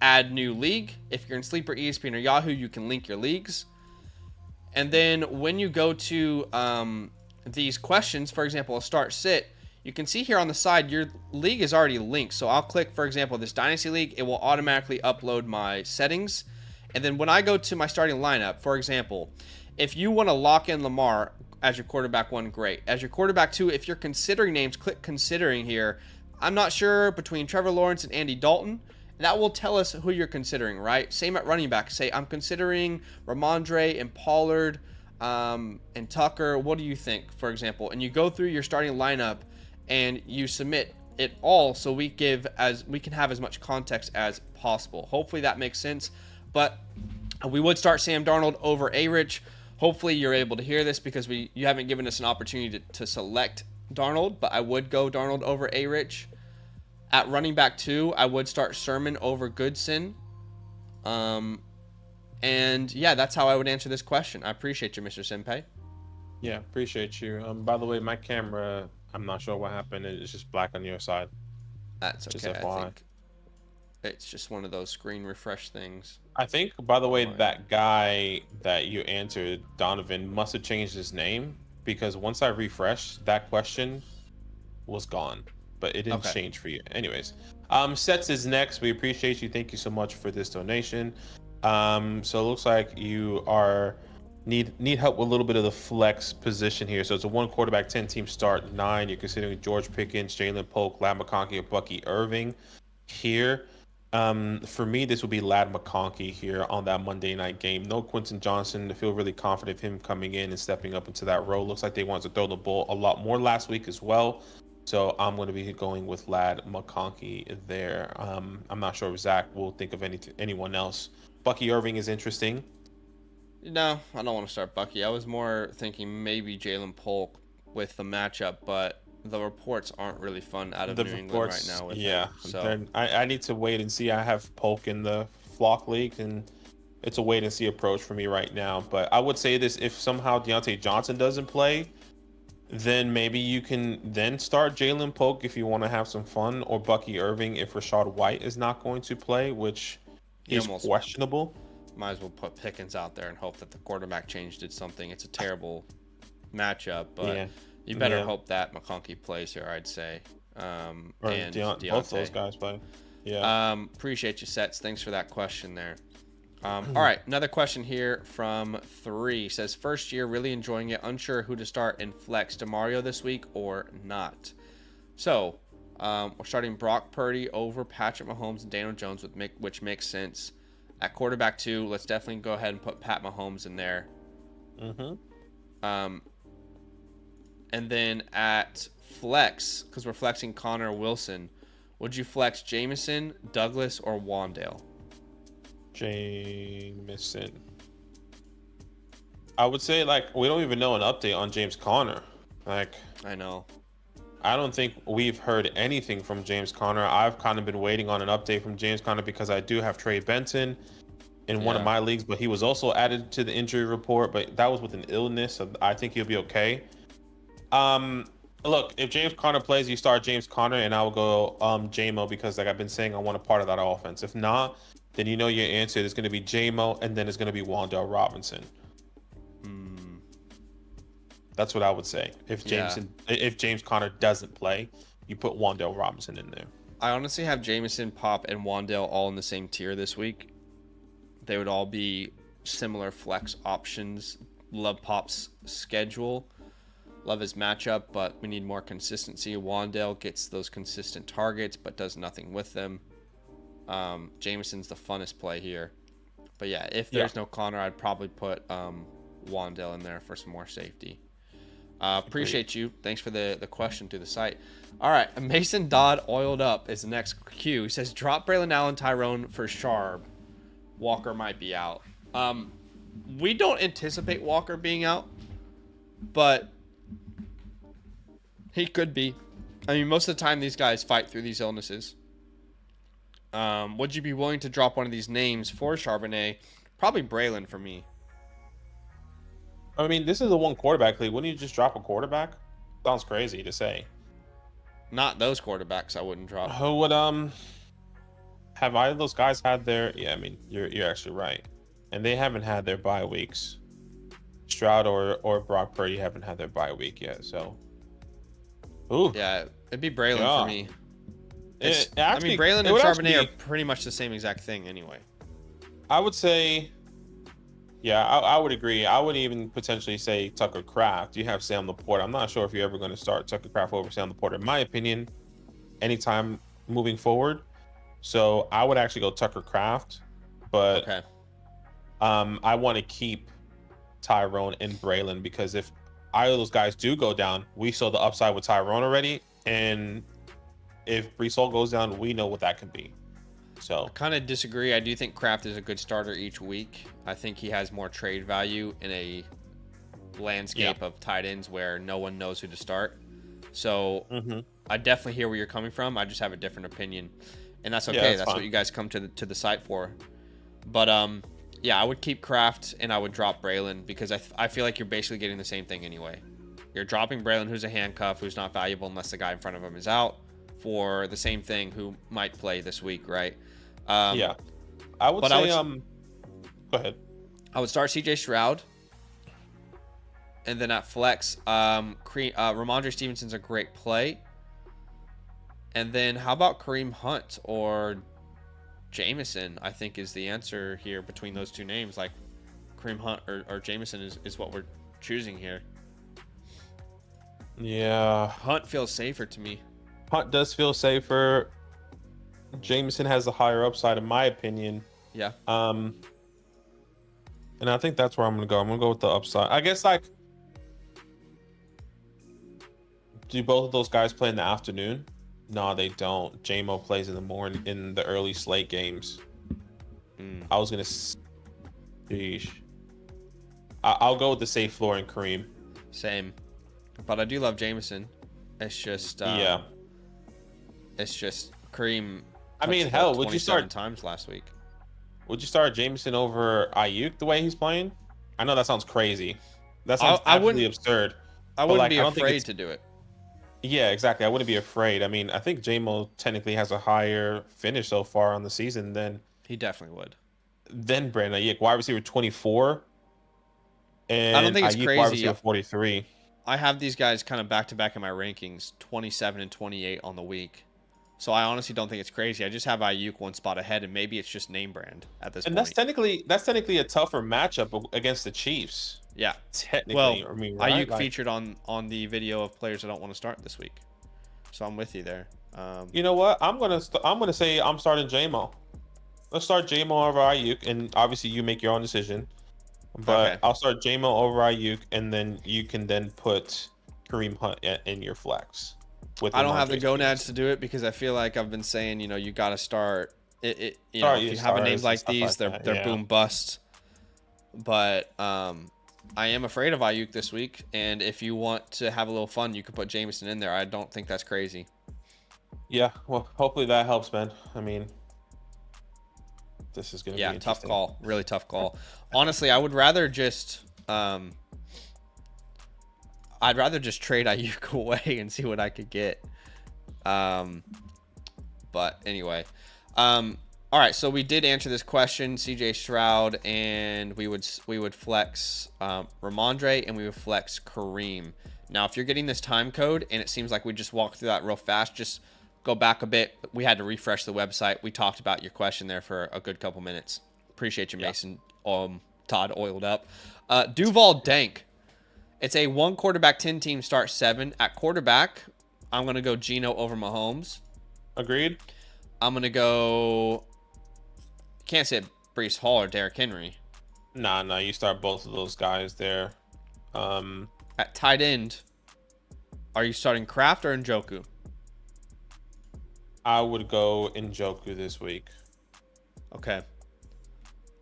Add New League. If you're in Sleeper, ESPN, or Yahoo, you can link your leagues. And then when you go to these questions, for example, a start sit, you can see here on the side, your league is already linked. So I'll click, for example, this Dynasty League. It will automatically upload my settings. And then when I go to my starting lineup, for example, if you want to lock in Lamar as your quarterback one, great. As your quarterback two, if you're considering names, click considering here. I'm not sure between Trevor Lawrence and Andy Dalton. That will tell us who you're considering, right? Same at running back. Say, I'm considering Ramondre and Pollard and Tucker. What do you think, for example? And you go through your starting lineup and you submit it all so we can have as much context as possible. Hopefully that makes sense. But we would start Sam Darnold over A-Rich. Hopefully you're able to hear this because you haven't given us an opportunity to select Darnold, but I would go Darnold over A-Rich. At running back 2, I would start Sermon over Goodson. And yeah, that's how I would answer this question. I appreciate you, Mr. Senpai. Yeah, appreciate you. By the way, my camera, I'm not sure what happened. It's just black on your side. That's Just okay. I FYI. think it's just one of those screen refresh things. I think, by the way, Fine. that guy that you answered, Donovan, must have changed his name because once I refreshed, that question was gone, but it didn't Okay. change for you. Anyways, Sets is next. We appreciate you. Thank you so much for this donation. So it looks like you are need help with a little bit of the flex position here. So it's a 1 quarterback, 10 team start, 9. You're considering George Pickens, Jalen Polk, Lad McConkey, or Bucky Irving here. For me, this would be Lad McConkey here on that Monday night game. No Quentin Johnson. I feel really confident of him coming in and stepping up into that role. Looks like they want to throw the ball a lot more last week as well. So I'm going to be going with Lad McConkey there. I'm not sure if Zach will think of anyone else. Bucky Irving is interesting. No, I don't want to start Bucky. I was more thinking maybe Jalen Polk with the matchup, but the reports aren't really fun out of New England right now. With him, so I need to wait and see. I have Polk in the Flock League, and it's a wait and see approach for me right now. But I would say this: if somehow Deontay Johnson doesn't play, then maybe you can then start Jalen Polk if you want to have some fun, or Bucky Irving if Rashad White is not going to play, which is questionable. Might as well put Pickens out there and hope that the quarterback change did something. It's a terrible matchup, but Yeah. you better Yeah. hope that McConkey plays here, I'd say. Or And Deontay. Both those guys play. Yeah. Appreciate you, Sets. Thanks for that question there. All right, another question here from 3 says, first year, really enjoying it, unsure who to start in flex, DeMario this week or not. So we're starting Brock Purdy over Patrick Mahomes and Daniel Jones, which makes sense. At quarterback 2, let's definitely go ahead and put Pat Mahomes in there. And then at flex, because we're flexing Connor Wilson, would you flex Jameson, Douglas, or Wandale? Jameson. I would say, we don't even know an update on James Conner. I know. I don't think we've heard anything from James Conner. I've kind of been waiting on an update from James Conner because I do have Trey Benson in one of my leagues, but he was also added to the injury report, but that was with an illness, so I think he'll be okay. Look, if James Conner plays, you start James Conner, and I will go JMO because, like I've been saying, I want a part of that offense. If not, then you know your answer is going to be JMO, and then it's going to be Wan'Dale Robinson. That's what I would say. If James Conner doesn't play, you put Wan'Dale Robinson in there. I honestly have Jameson, Pop, and Wandale all in the same tier this week. They would all be similar flex options. Love Pop's schedule. Love his matchup, but we need more consistency. Wandale gets those consistent targets, but does nothing with them. Jameson's the funnest play here. But yeah, if there's no Connor, I'd probably put Wandale in there for some more safety. Appreciate you. Thanks for the question through the site. All right, Mason Dodd oiled up is the next cue. He says, drop Braylon Allen, Tyrone for Sharp. Walker might be out. We don't anticipate Walker being out, but he could be. I mean, most of the time these guys fight through these illnesses. Would you be willing to drop one of these names for Charbonnet? Probably Braylon for me. I mean, this is a one quarterback league. Wouldn't you just drop a quarterback? Sounds crazy to say. Not those quarterbacks I wouldn't drop. Who would have either of those guys had their? Yeah, I mean, you're actually right, and they haven't had their bye weeks. Stroud or Brock Purdy haven't had their bye week yet, so. Ooh. Yeah, it'd be Braylon for me. I mean, Braylon and Charbonnet are pretty much the same exact thing anyway. I would say, yeah, I would agree. I would even potentially say Tucker Kraft. You have Sam Laporta. I'm not sure if you're ever going to start Tucker Kraft over Sam Laporta. In my opinion, anytime moving forward. So I would actually go Tucker Kraft, but okay. I want to keep Tyrone and Braylon because if either of those guys do go down, we saw the upside with Tyrone already, and if Breece Hall goes down, we know what that can be. So I kind of disagree. I do think Kraft is a good starter each week. I think he has more trade value in a landscape of tight ends where no one knows who to start. So I definitely hear where you're coming from. I just have a different opinion, and that's okay. Yeah, that's what you guys come to the site for. But yeah, I would keep Kraft and I would drop Braylon because I feel like you're basically getting the same thing anyway. You're dropping Braylon, who's a handcuff, who's not valuable unless the guy in front of him is out, for the same thing who might play this week, right? Yeah, I would say go ahead. I would start CJ Stroud, and then at flex, Ramondre Stevenson's a great play. And then how about Kareem Hunt or Jameson? I think is the answer here between those two names. Like Kareem Hunt or Jameson is what we're choosing here. Yeah, Hunt feels safer to me. Hunt does feel safer. Jameson has the higher upside, in my opinion. Yeah. And I think that's where I'm gonna go. I'm gonna go with the upside. I guess like, do both of those guys play in the afternoon? No, they don't. JMO plays in the morning in the early slate games. I was gonna. Sheesh. I'll go with the safe floor and Kareem. Same, but I do love Jameson. It's just yeah. It's just Kareem. I mean, hell, would you start times last week? Would you start Jameson over Ayuk the way he's playing? I know that sounds crazy. That sounds absolutely absurd. I wouldn't be afraid to do it. Yeah, exactly. I wouldn't be afraid. I mean, I think JMO technically has a higher finish so far on the season than he definitely would. Then Brandon Ayuk, wide receiver 24, and I don't think it's Ayuk, crazy. wide receiver 43. I have these guys kind of back to back in my rankings, 27 and 28 on the week. So I honestly don't think it's crazy. I just have Ayuk one spot ahead, and maybe it's just name brand at this point. And that's technically a tougher matchup against the Chiefs. Yeah, technically. Well, I mean, right? Ayuk featured on the video of players I don't want to start this week, so I'm with you there. You know what? I'm gonna say I'm starting JMO. Let's start JMO over Ayuk, and obviously you make your own decision. But okay. I'll start JMO over Ayuk, and then you can then put Kareem Hunt in your flex. I don't have the gonads to do it because I feel like I've been saying, you got to start it. You know, if you have names like these, they're boom bust. But I am afraid of Ayuk this week, and if you want to have a little fun, you could put Jameson in there. I don't think that's crazy. Yeah, well, hopefully that helps, man. I mean, this is gonna be tough call, really tough call. Honestly, I would rather just I'd rather just trade Ayuk away and see what I could get. But anyway, all right. So we did answer this question, CJ Stroud, and we would flex Ramondre and we would flex Kareem. Now, if you're getting this time code and it seems like we just walked through that real fast, just go back a bit. We had to refresh the website. We talked about your question there for a good couple minutes. Appreciate you, Mason. Todd oiled up. Duval Dank. It's a 1 quarterback 10 team start 7 at quarterback. I'm going to go Geno over Mahomes. Agreed. I'm going to go, can't say Breece Hall or Derrick Henry. Nah, you start both of those guys there. At tight end, Are you starting Kraft or Njoku? I would go Njoku this week. Okay.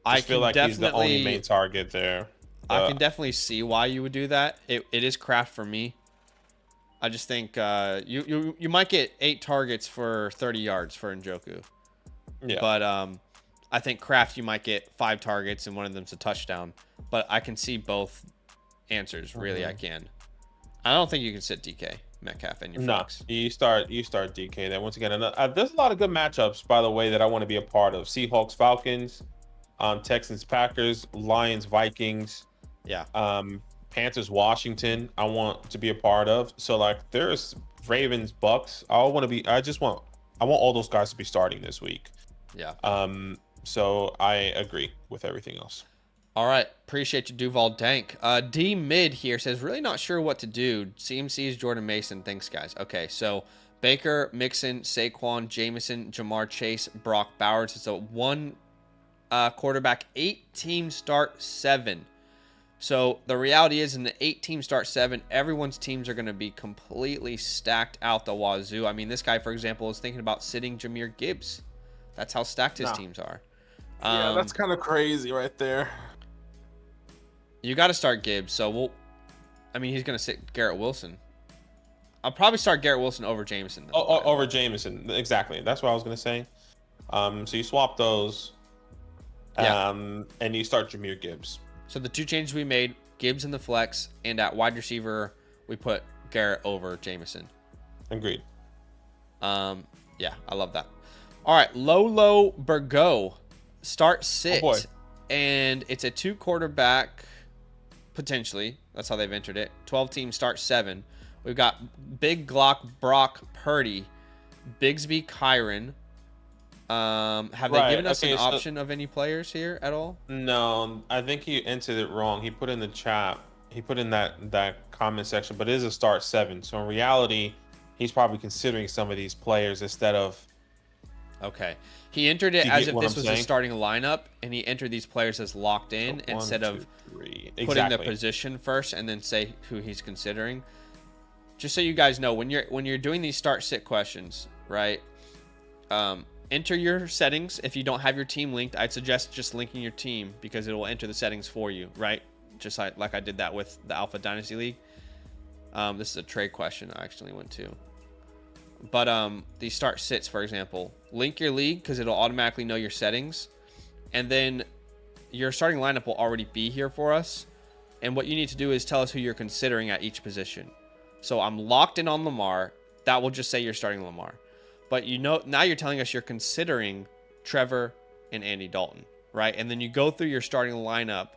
I feel like he's the only main target there. I can definitely see why you would do that. It is Kraft for me. I just think you might get 8 targets for 30 yards for Njoku. Yeah. But I think Kraft, you might get 5 targets and one of them's a touchdown. But I can see both answers. Really, I can. I don't think you can sit DK Metcalf in your flex. You start DK there. Once again, there's a lot of good matchups, by the way, that I want to be a part of. Seahawks, Falcons, Texans, Packers, Lions, Vikings. Yeah. Panthers, Washington, I want to be a part of. So like there's Ravens, Bucks. I want all those guys to be starting this week. Yeah. So I agree with everything else. All right. Appreciate you, Duval Dank. D Mid here says, really not sure what to do. CMC's Jordan Mason. Thanks, guys. Okay. So Baker, Mixon, Saquon, Jameson, Jamar Chase, Brock Bowers. It's a 1 quarterback, 8-team start 7. So the reality is in the 8-team start 7, everyone's teams are going to be completely stacked out the wazoo. I mean, this guy, for example, is thinking about sitting Jahmyr Gibbs. That's how stacked his teams are. Yeah, that's kind of crazy right there. You got to start Gibbs. So he's going to sit Garrett Wilson. I'll probably start Garrett Wilson over Jameson. Over Jameson. Exactly. That's what I was going to say. So you swap those. And you start Jahmyr Gibbs. So the 2 changes we made, Gibbs in the flex, and at wide receiver, we put Garrett over Jameson. Agreed. Yeah, I love that. All right, Lolo Burgo, start sit. Oh boy. And it's a 2 quarterback, potentially. That's how they've entered it. 12-team start 7. We've got Big Glock, Brock, Purdy, Bigsby, Kyron. Have they given us an option of any players here at all? No, I think he entered it wrong. He put in the chat. He put in that comment section, but it is a start 7. So in reality, he's probably considering some of these players instead of. Okay. He entered it as if this was a starting lineup, and he entered these players as locked in instead of putting the position first and then say who he's considering. Just so you guys know, when you're doing these start sit questions, right? Enter your settings. If you don't have your team linked, I'd suggest just linking your team because it will enter the settings for you, right? Just like I did that with the Alpha Dynasty League. This is a trade question I actually went to. But these start sits, for example, link your league because it'll automatically know your settings. And then your starting lineup will already be here for us. And what you need to do is tell us who you're considering at each position. So I'm locked in on Lamar. That will just say you're starting Lamar. But now you're telling us you're considering Trevor and Andy Dalton, right? And then you go through your starting lineup,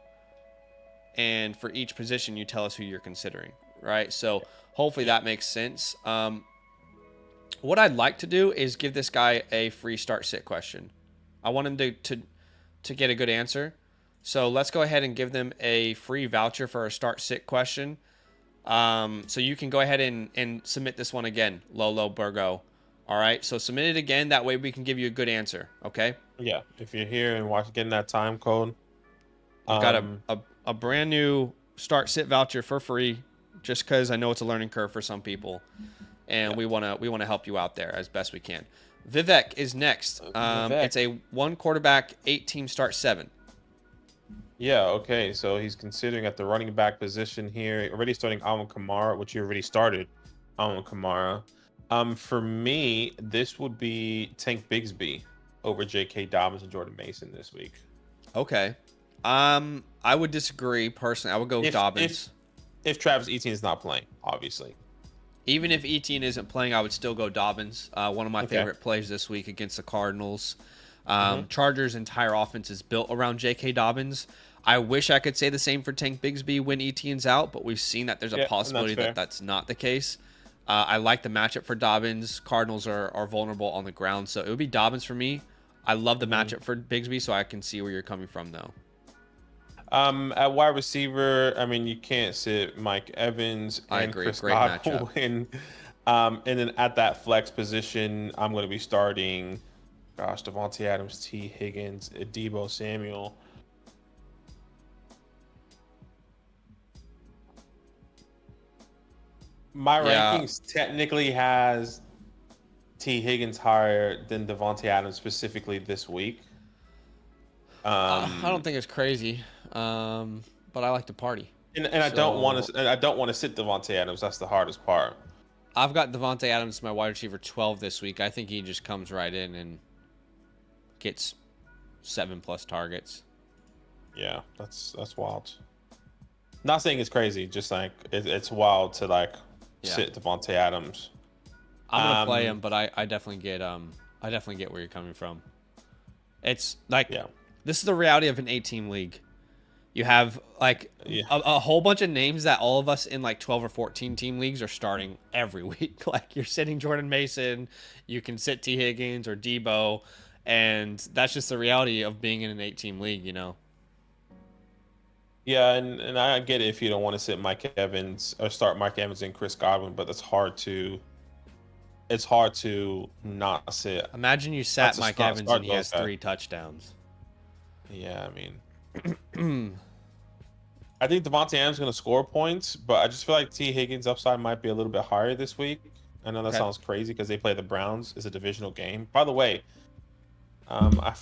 and for each position, you tell us who you're considering, right? So hopefully that makes sense. What I'd like to do is give this guy a free start sit question. I want him to get a good answer. So let's go ahead and give them a free voucher for a start sit question. So you can go ahead and submit this one again, Lolo Burgo. All right, so submit it again. That way we can give you a good answer, okay? Yeah, if you're here and getting that time code. I've got a brand new start sit voucher for free just because I know it's a learning curve for some people. And we want to help you out there as best we can. Vivek is next. It's a 1 quarterback, 8-team start 7. Yeah, okay. So he's considering at the running back position here, already starting Alvin Kamara, which you already started Alvin Kamara. For me, this would be Tank Bigsby over J.K. Dobbins and Jordan Mason this week. Okay. I would disagree personally. I would go Dobbins. If Travis Etienne is not playing, obviously. Even if Etienne isn't playing, I would still go Dobbins. One of my favorite plays this week against the Cardinals. Chargers' entire offense is built around J.K. Dobbins. I wish I could say the same for Tank Bigsby when Etienne's out, but we've seen that there's a possibility that that's not the case. I like the matchup for Dobbins. Cardinals are vulnerable on the ground, so it would be Dobbins for me. I love the matchup for Bigsby, so I can see where you're coming from, though. At wide receiver, I mean, you can't sit Mike Evans and Chris Godwin. And then at that flex position, I'm going to be starting, Devontae Adams, T. Higgins, Deebo Samuel. My Yeah. rankings technically has T. Higgins higher than Devontae Adams specifically this week. I don't think it's crazy, but I like to party. And I don't want So to. I don't want to sit Devontae Adams. That's the hardest part. I've got Devontae Adams as my wide receiver 12 this week. I think he just comes right in and gets 7+ targets. Yeah, that's wild. Not saying it's crazy, just like it's wild to like sit Devontae Adams. I'm gonna play him, but I definitely get where you're coming from. It's like this is the reality of an 8-team league. You have like a whole bunch of names that all of us in like 12 or 14 team leagues are starting every week. Like you're sitting Jordan Mason, you can sit T. Higgins or Debo, and that's just the reality of being in an 8-team league, you know. Yeah, and I get it if you don't want to sit Mike Evans or start Mike Evans and Chris Godwin, but it's hard to not sit. Imagine you sat Mike Evans and he has 3 touchdowns. Yeah, I mean, I think Devontae Adams is going to score points, but I just feel like T. Higgins' upside might be a little bit higher this week. I know that sounds crazy because they play the Browns. It's a divisional game. By the way, I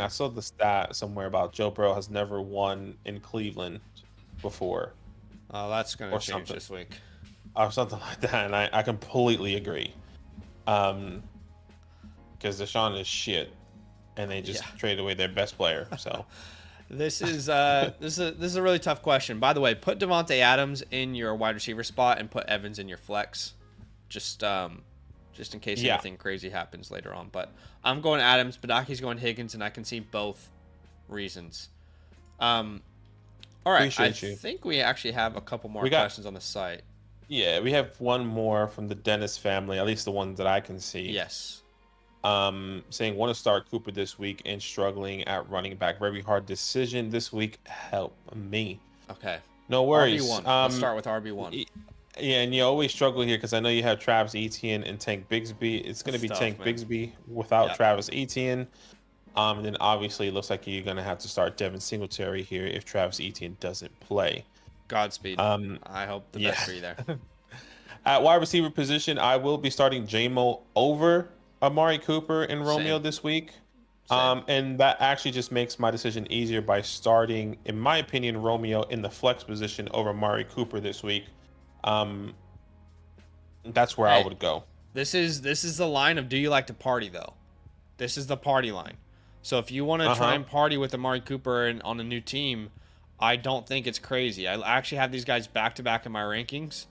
saw the stat somewhere about Joe Burrow has never won in Cleveland before. Oh, that's going to change this week. Or something like that, and I completely agree. Because Deshaun is shit, and they just traded away their best player. So this is a really tough question. By the way, put Devontae Adams in your wide receiver spot and put Evans in your flex, just in case anything crazy happens later on. But I'm going Adams, Badaki's going Higgins, and I can see both reasons. All right, I think we actually have a couple more questions on the site. Yeah, we have one more from the Dennis family, at least the ones that I can see. Yes. Saying want to start Cooper this week and struggling at running back. Very hard decision this week. Help me. Okay. No worries. RB1. Let's start with RB1. Yeah, and you always struggle here because I know you have Travis Etienne and Tank Bigsby. It's going to be Tank Bigsby without Travis Etienne. And then obviously it looks like you're going to have to start Devin Singletary here if Travis Etienne doesn't play. Godspeed. I hope the best for you there. At wide receiver position, I will be starting J-Mo over Amari Cooper and Romeo this week. And that actually just makes my decision easier by starting, in my opinion, Romeo in the flex position over Amari Cooper this week. That's where I would go. This is the line of do you like to party though? This is the party line. So if you want to try and party with Amari Cooper and on a new team, I don't think it's crazy. I actually have these guys back to back in my rankings,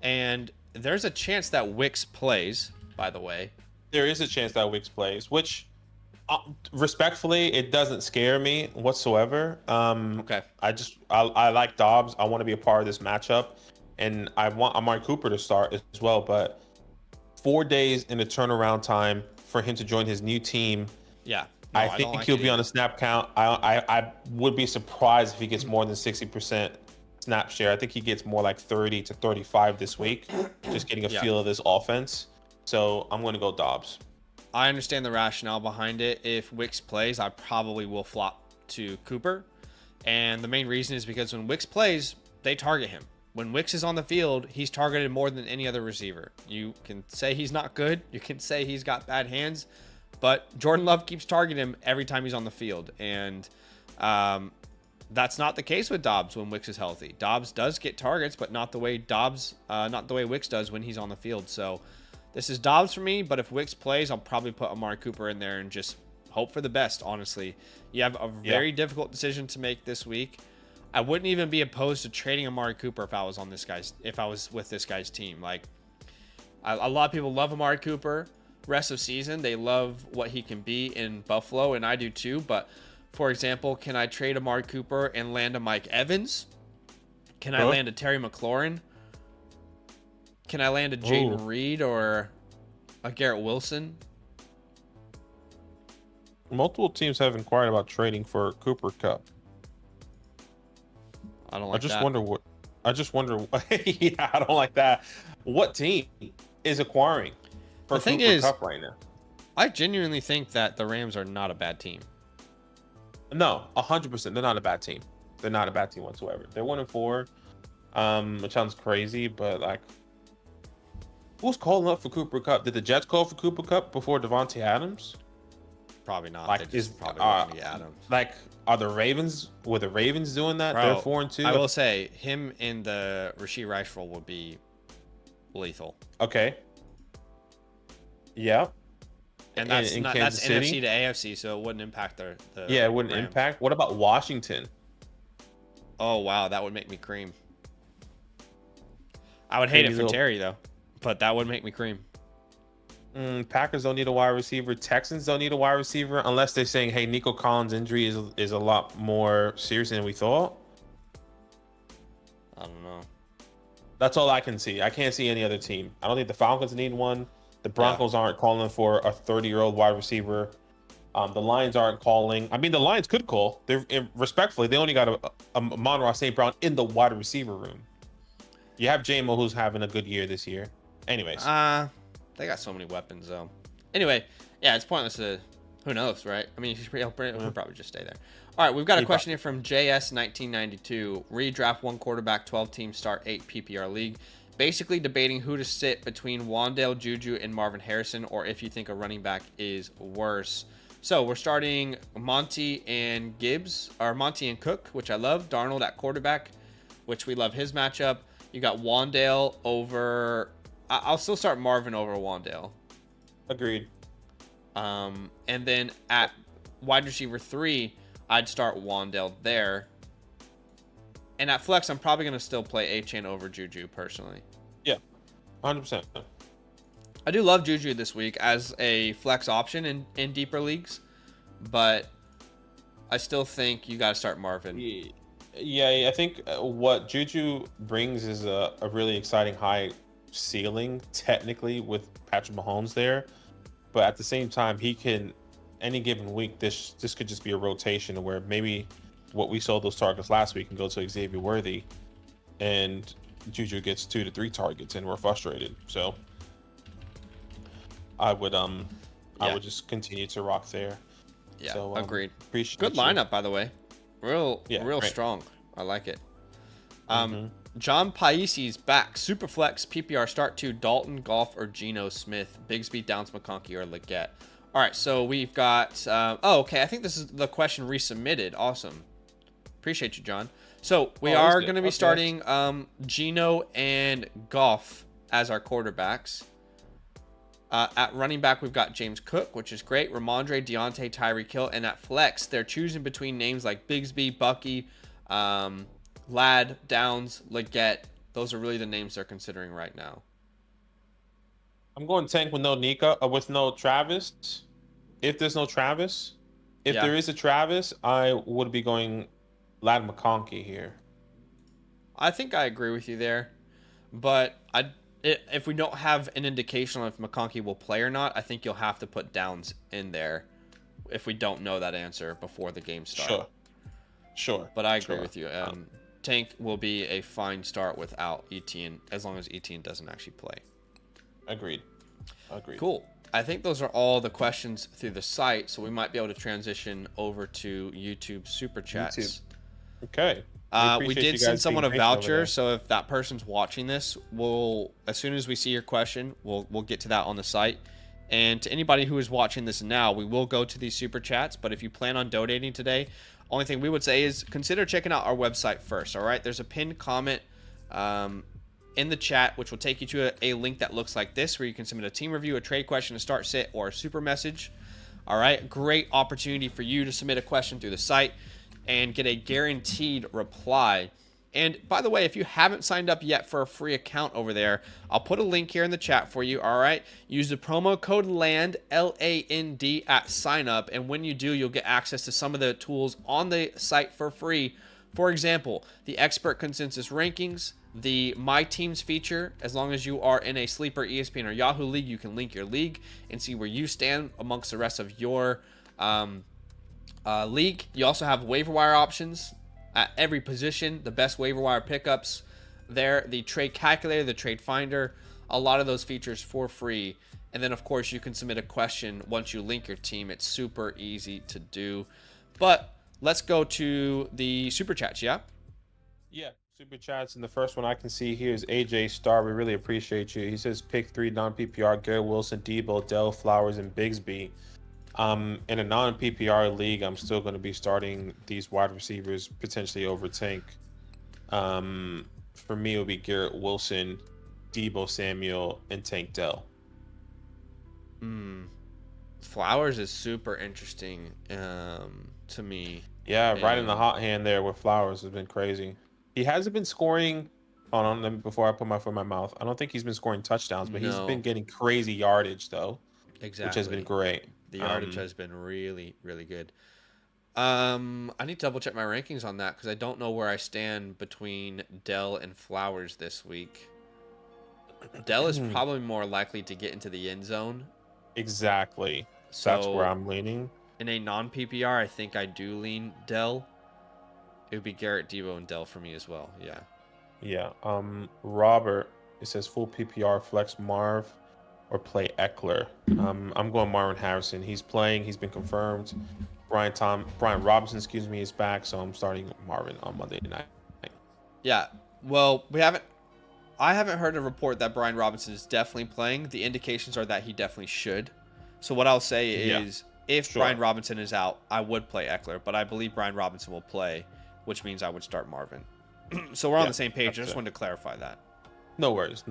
and there's a chance that Wicks plays. By the way, there is a chance that Wicks plays, which respectfully, it doesn't scare me whatsoever. Okay. I like Dobbs. I want to be a part of this matchup, and I want Amari Cooper to start as well. But 4 days in the turnaround time for him to join his new team. Yeah. No, I think he'll be on a snap count. I would be surprised if he gets more than 60% snap share. I think he gets more like 30 to 35 this week, just getting a feel of this offense. So I'm going to go Dobbs. I understand the rationale behind it. If Wicks plays, I probably will flop to Cooper. And the main reason is because when Wicks plays, they target him. When Wicks is on the field, he's targeted more than any other receiver. You can say he's not good. You can say he's got bad hands. But Jordan Love keeps targeting him every time he's on the field. And that's not the case with Dobbs when Wicks is healthy. Dobbs does get targets, but not the way Wicks does when he's on the field. So this is Dobbs for me, but if Wicks plays, I'll probably put Amari Cooper in there and just hope for the best, honestly. You have a very difficult decision to make this week. I wouldn't even be opposed to trading Amari Cooper if I was with this guy's team. Like a lot of people love Amari Cooper. Rest of season, they love what he can be in Buffalo, and I do too. But for example, can I trade Amari Cooper and land a Mike Evans? Can I land a Terry McLaurin? Can I land a Jaden Reed or a Garrett Wilson? Multiple teams have inquired about trading for Cooper Kupp. I don't like that. I just wonder. Yeah, I don't like that. What team is acquiring for the thing Cooper is, Kupp right now? I genuinely think that the Rams are not a bad team. No, 100%. They're not a bad team. They're not a bad team whatsoever. They're 1-4, which sounds crazy, but like Who's calling up for Cooper Cup? Did the Jets call for Cooper Cup before Devontae Adams? Probably not. Like, They just probably want to get Adams. Like, are the Ravens? Were the Ravens doing that? Bro, They're 4-2. I will say him in the Rashee Rice role would be lethal. Okay. Yeah. And that's in not, Kansas that's City? NFC to AFC, so it wouldn't impact the Yeah, it wouldn't Rams. impact. What about Washington? Oh wow, that would make me cream. I would hate Maybe it for they'll- Terry though, but that would make me cream. Packers don't need a wide receiver. Texans don't need a wide receiver unless they're saying, hey, Nico Collins' injury is a lot more serious than we thought. I don't know. That's all I can see. I can't see any other team. I don't think the Falcons need one. The Broncos aren't calling for a 30-year-old wide receiver. The Lions aren't calling. I mean, the Lions could call. Respectfully, they only got a Amon-Ra St. Brown in the wide receiver room. You have J-Mo, who's having a good year this year. Anyways. They got so many weapons though. Anyway, yeah, it's pointless to. Who knows, right? I mean, he'll probably just stay there. All right, we've got a question here from JS1992. Redraft 1 quarterback, 12 team start 8 PPR league. Basically debating who to sit between Wan'Dale, Juju, and Marvin Harrison, or if you think a running back is worse. So we're starting Monty and Gibbs, or Monty and Cook, which I love. Darnold at quarterback, which we love his matchup. You got Wan'Dale over. I'll still start Marvin over Wan'Dale. Agreed. And then at wide receiver 3, I'd start Wan'Dale there. And at flex, I'm probably going to still play Achane over Juju personally. Yeah, 100%. I do love Juju this week as a flex option in deeper leagues, but I still think you got to start Marvin. Yeah, I think what Juju brings is a really exciting high ceiling, technically, with Patrick Mahomes there. But at the same time, he can, any given week, this could just be a rotation where maybe what we saw those targets last week can go to Xavier Worthy, and Juju gets 2 to 3 targets, and we're frustrated. So I would just continue to rock there. Yeah, so, agreed. Appreciate Good you. lineup, by the way. Real great. strong. I like it. John Paisi's back. Superflex PPR start to Dalton, Goff, or Geno Smith. Bigsby, Downs, McConkey, or Leggett. All right, so we've got. Okay. I think this is the question resubmitted. Awesome. Appreciate you, John. So we are going to be starting Geno and Goff as our quarterbacks. At running back, we've got James Cook, which is great. Ramondre, Deontay, Tyreek Hill. And at flex, they're choosing between names like Bigsby, Bucky, Ladd, Downs, Leggett. Those are really the names they're considering right now. I'm going tank with no Nika, with no Travis. If there's no Travis, if there is a Travis, I would be going Ladd McConkey here. I think I agree with you there, but if we don't have an indication on if McConkey will play or not, I think you'll have to put Downs in there if we don't know that answer before the game starts. Sure. But I agree with you. Tank will be a fine start without Etienne, as long as Etienne doesn't actually play. Agreed. Cool. I think those are all the questions through the site, so we might be able to transition over to YouTube Super Chats. Okay. We did send someone a voucher, so if that person's watching this, as soon as we see your question, we'll get to that on the site. And to anybody who is watching this now, we will go to these Super Chats, but if you plan on donating today, only thing we would say is consider checking out our website first, all right? There's a pinned comment in the chat, which will take you to a link that looks like this, where you can submit a team review, a trade question, a start sit, or a super message. All right, great opportunity for you to submit a question through the site and get a guaranteed reply. And by the way, if you haven't signed up yet for a free account over there, I'll put a link here in the chat for you, all right? Use the promo code LAND, L-A-N-D, at sign up, and when you do, you'll get access to some of the tools on the site for free. For example, the expert consensus rankings, the My Teams feature. As long as you are in a Sleeper, ESPN, or Yahoo league, you can link your league and see where you stand amongst the rest of your league. You also have waiver wire options at every position, the best waiver wire pickups there, the trade calculator, the trade finder, a lot of those features for free. And then, of course, you can submit a question once you link your team. It's super easy to do. But let's go to the Super Chats, yeah? Yeah. super chats, and the first one I can see here is AJ Star. We really appreciate you. He says pick 3 non-PPR: Garrett Wilson, Debo, Dell, Flowers, and Bigsby. In a non-PPR league, I'm still going to be starting these wide receivers potentially over Tank. For me, it would be Garrett Wilson, Debo Samuel, and Tank Dell. Flowers is super interesting to me. Yeah, right in the hot hand there with Flowers has been crazy. He hasn't been scoring. Hold on, before I put my foot in my mouth, I don't think he's been scoring touchdowns, but he's been getting crazy yardage though, which has been great. The yardage has been really, really good. I need to double check my rankings on that because I don't know where I stand between Dell and Flowers this week. Dell is probably more likely to get into the end zone. Exactly. So that's where I'm leaning. In a non-PPR, I think I do lean Dell. It would be Garrett, Debo, and Dell for me as well. Yeah. Yeah. Robert, it says full PPR flex Marv or play Eckler. I'm going Marvin Harrison. He's playing. He's been confirmed. Brian Robinson, is back. So I'm starting Marvin on Monday night. Yeah. Well, I haven't heard a report that Brian Robinson is definitely playing. The indications are that he definitely should. So what I'll say is, if Brian Robinson is out, I would play Eckler, but I believe Brian Robinson will play, which means I would start Marvin. So we're on the same page. I just wanted to clarify that. No worries.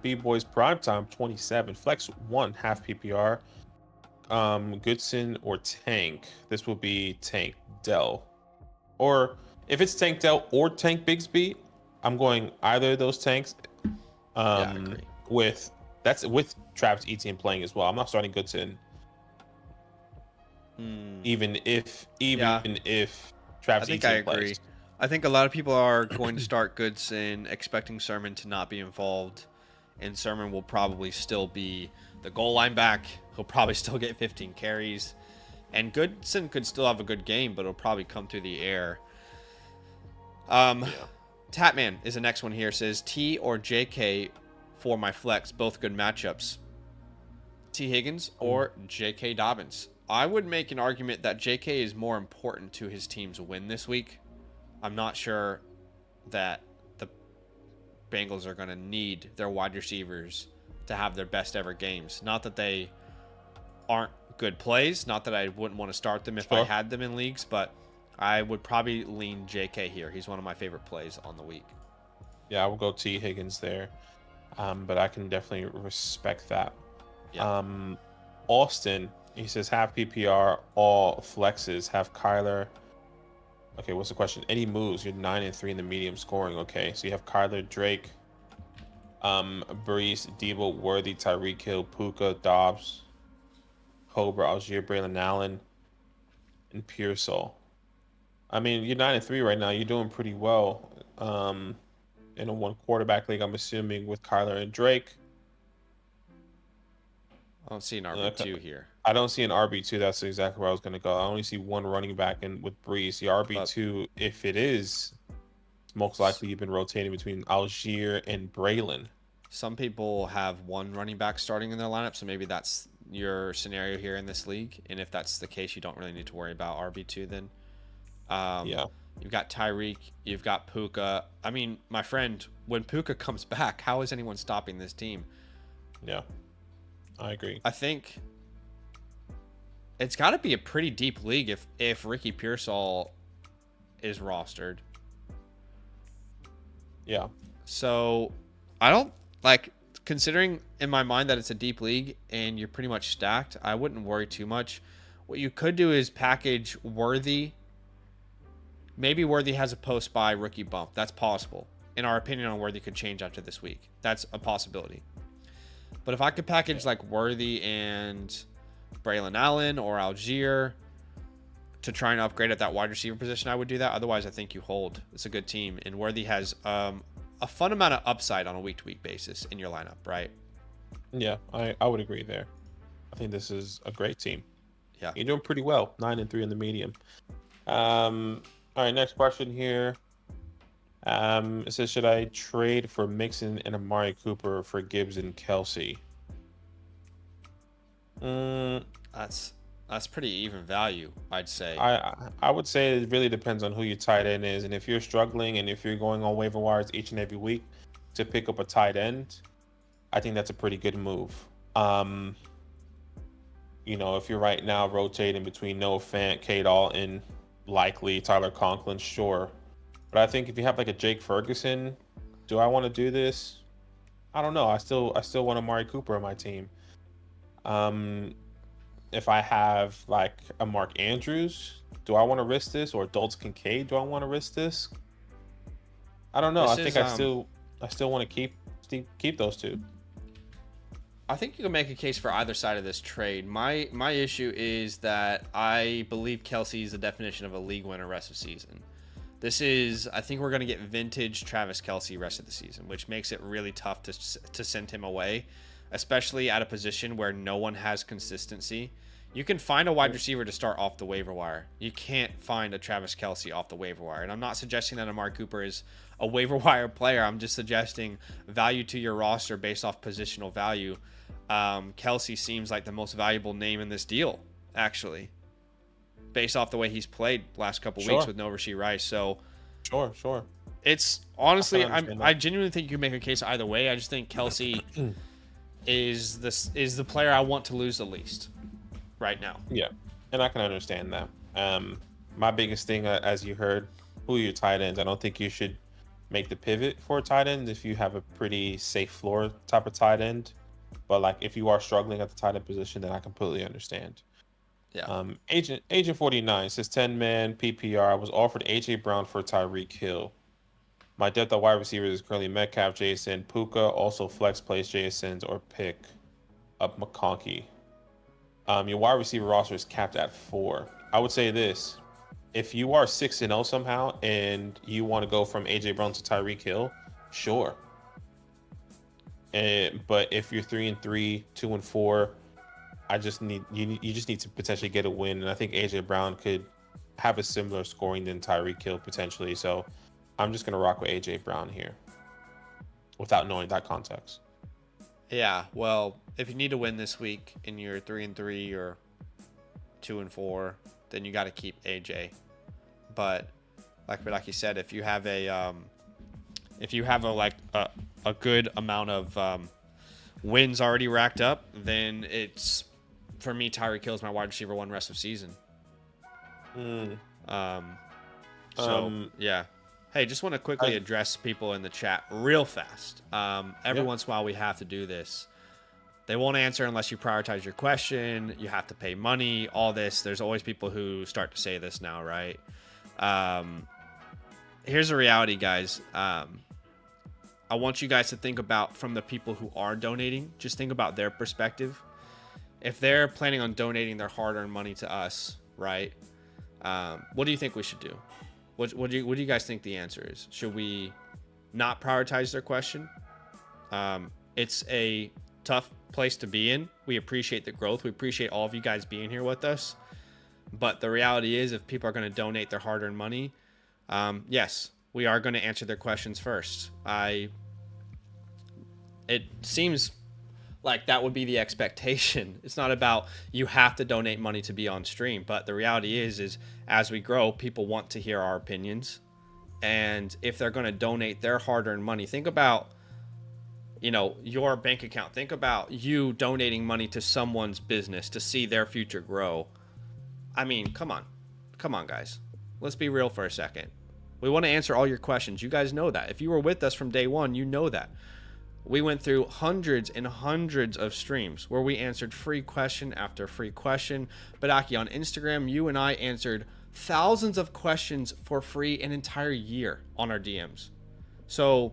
B-Boys Primetime 27, Flex 1, half PPR. Goodson or Tank. This will be Tank Dell. Or if it's Tank Dell or Tank Bigsby, I'm going either of those tanks. I agree. With Travis Etienne playing as well. I'm not starting Goodson. Even if Travis Etienne plays. I think a lot of people are going to start Goodson expecting Sermon to not be involved, and Sermon will probably still be the goal line back. He'll probably still get 15 carries, and Goodson could still have a good game, but it'll probably come through the air. Tatman is the next one here. Says T or JK for my flex, both good matchups. T Higgins or JK Dobbins. I would make an argument that JK is more important to his team's win this week. I'm not sure that the Bengals are going to need their wide receivers to have their best ever games. Not that they aren't good plays, not that I wouldn't want to start them if I had them in leagues, but I would probably lean JK here. He's one of my favorite plays on the week. Yeah, I will go T Higgins there. But I can definitely respect that. Yeah. Austin, he says half PPR, all flexes, have Kyler. Okay, what's the question? Any moves? You're 9-3 in the medium scoring. Okay, so you have Kyler, Drake, Brees, Debo, Worthy, Tyreek Hill, Puka, Dobbs, Hober, Algier, Braylon Allen, and Pearsall. I mean, you're 9-3 right now. You're doing pretty well. In a one quarterback league, I'm assuming, with Kyler and Drake. I don't see an RB2 here. I don't see an RB2. That's exactly where I was going to go. I only see one running back in with Brees. The RB2, if it is, most likely you've been rotating between Algier and Braylon. Some people have one running back starting in their lineup, so maybe that's your scenario here in this league. And if that's the case, you don't really need to worry about RB2 then. You've got Tyreek. You've got Puka. I mean, my friend, when Puka comes back, how is anyone stopping this team? Yeah, I agree. I think it's got to be a pretty deep league if Ricky Pearsall is rostered. Yeah. So I don't considering in my mind that it's a deep league and you're pretty much stacked, I wouldn't worry too much. What you could do is package Worthy. Maybe Worthy has a post-bye rookie bump. That's possible. And our opinion on Worthy could change after this week. That's a possibility. But if I could package Worthy and Braylon Allen or Algier to try and upgrade at that wide receiver position, I would do that. Otherwise, I think you hold. It's a good team. And Worthy has a fun amount of upside on a week-to-week basis in your lineup, right? Yeah, I would agree there. I think this is a great team. Yeah. You're doing pretty well. 9-3 in the medium. All right, next question here. It says, should I trade for Mixon and Amari Cooper for Gibbs and Kelsey? That's That's pretty even value, I'd say. I would say it really depends on who your tight end is, and if you're struggling and if you're going on waiver wires each and every week to pick up a tight end, I think that's a pretty good move. If you're right now rotating between Noah Fant, Cade Alton, likely Tyler Conklin, sure. But I think if you have like a Jake Ferguson, do I want to do this? I don't know. I still want Amari Cooper on my team. If I have like a Mark Andrews, do I want to risk this? Or Dalton Kincaid, do I want to risk this? I don't know. I still want to keep those two. I think you can make a case for either side of this trade. My issue is that I believe Kelce is the definition of a league winner rest of season. I think we're going to get vintage Travis Kelce rest of the season, which makes it really tough to send him away, especially at a position where no one has consistency. You can find a wide receiver to start off the waiver wire. You can't find a Travis Kelce off the waiver wire. And I'm not suggesting that Amari Cooper is a waiver wire player. I'm just suggesting value to your roster based off positional value. Kelce seems like the most valuable name in this deal, actually, based off the way he's played last couple weeks with no Rashee Rice. So sure. It's honestly, I genuinely think you can make a case either way. I just think Kelce is the player I want to lose the least right now. Yeah, and I can understand that. My biggest thing, as you heard, who are your tight ends? I don't think you should make the pivot for a tight end if you have a pretty safe floor type of tight end. But like if you are struggling at the tight end position, then I completely understand. Yeah. Agent 49 says 10-man PPR. I was offered AJ Brown for Tyreek Hill. My depth at wide receivers is currently Metcalf, Jason, Puka. Also flex plays Jason's or pick up McConkey. Your wide receiver roster is capped at 4. I would say this: if you are 6-0 somehow and you want to go from AJ Brown to Tyreek Hill, sure. But if you're 3-3, 2-4, I just need you just need to potentially get a win, and I think AJ Brown could have a similar scoring than Tyreek Hill potentially. So I'm just gonna rock with AJ Brown here, without knowing that context. Yeah, well, if you need to win this week and you're 3-3 or 2-4, then you got to keep AJ. But like you said, if you have a good amount of wins already racked up, then it's, for me, Tyreek Hill is my wide receiver one rest of season. Yeah. Hey, just want to quickly address people in the chat real fast. Every once in a while we have to do this. They won't answer unless you prioritize your question. You have to pay money, all this. There's always people who start to say this now, right? Here's the reality, guys. I want you guys to think about, from the people who are donating, just think about their perspective. If they're planning on donating their hard-earned money to us, right? What do you think we should do? What do you guys think the answer is? Should we not prioritize their question? It's a tough place to be in. We appreciate the growth. We appreciate all of you guys being here with us. But the reality is, if people are going to donate their hard-earned money, yes, we are going to answer their questions first. It seems like that would be the expectation. It's not about you have to donate money to be on stream, but the reality is as we grow, people want to hear our opinions. And if they're going to donate their hard-earned money, think about, your bank account. Think about you donating money to someone's business to see their future grow. I mean, come on, guys. Let's be real for a second. We want to answer all your questions. You guys know that. If you were with us from day one, you know that. We went through hundreds and hundreds of streams where we answered free question after free question. But Aki, on Instagram, you and I answered thousands of questions for free an entire year on our DMs. So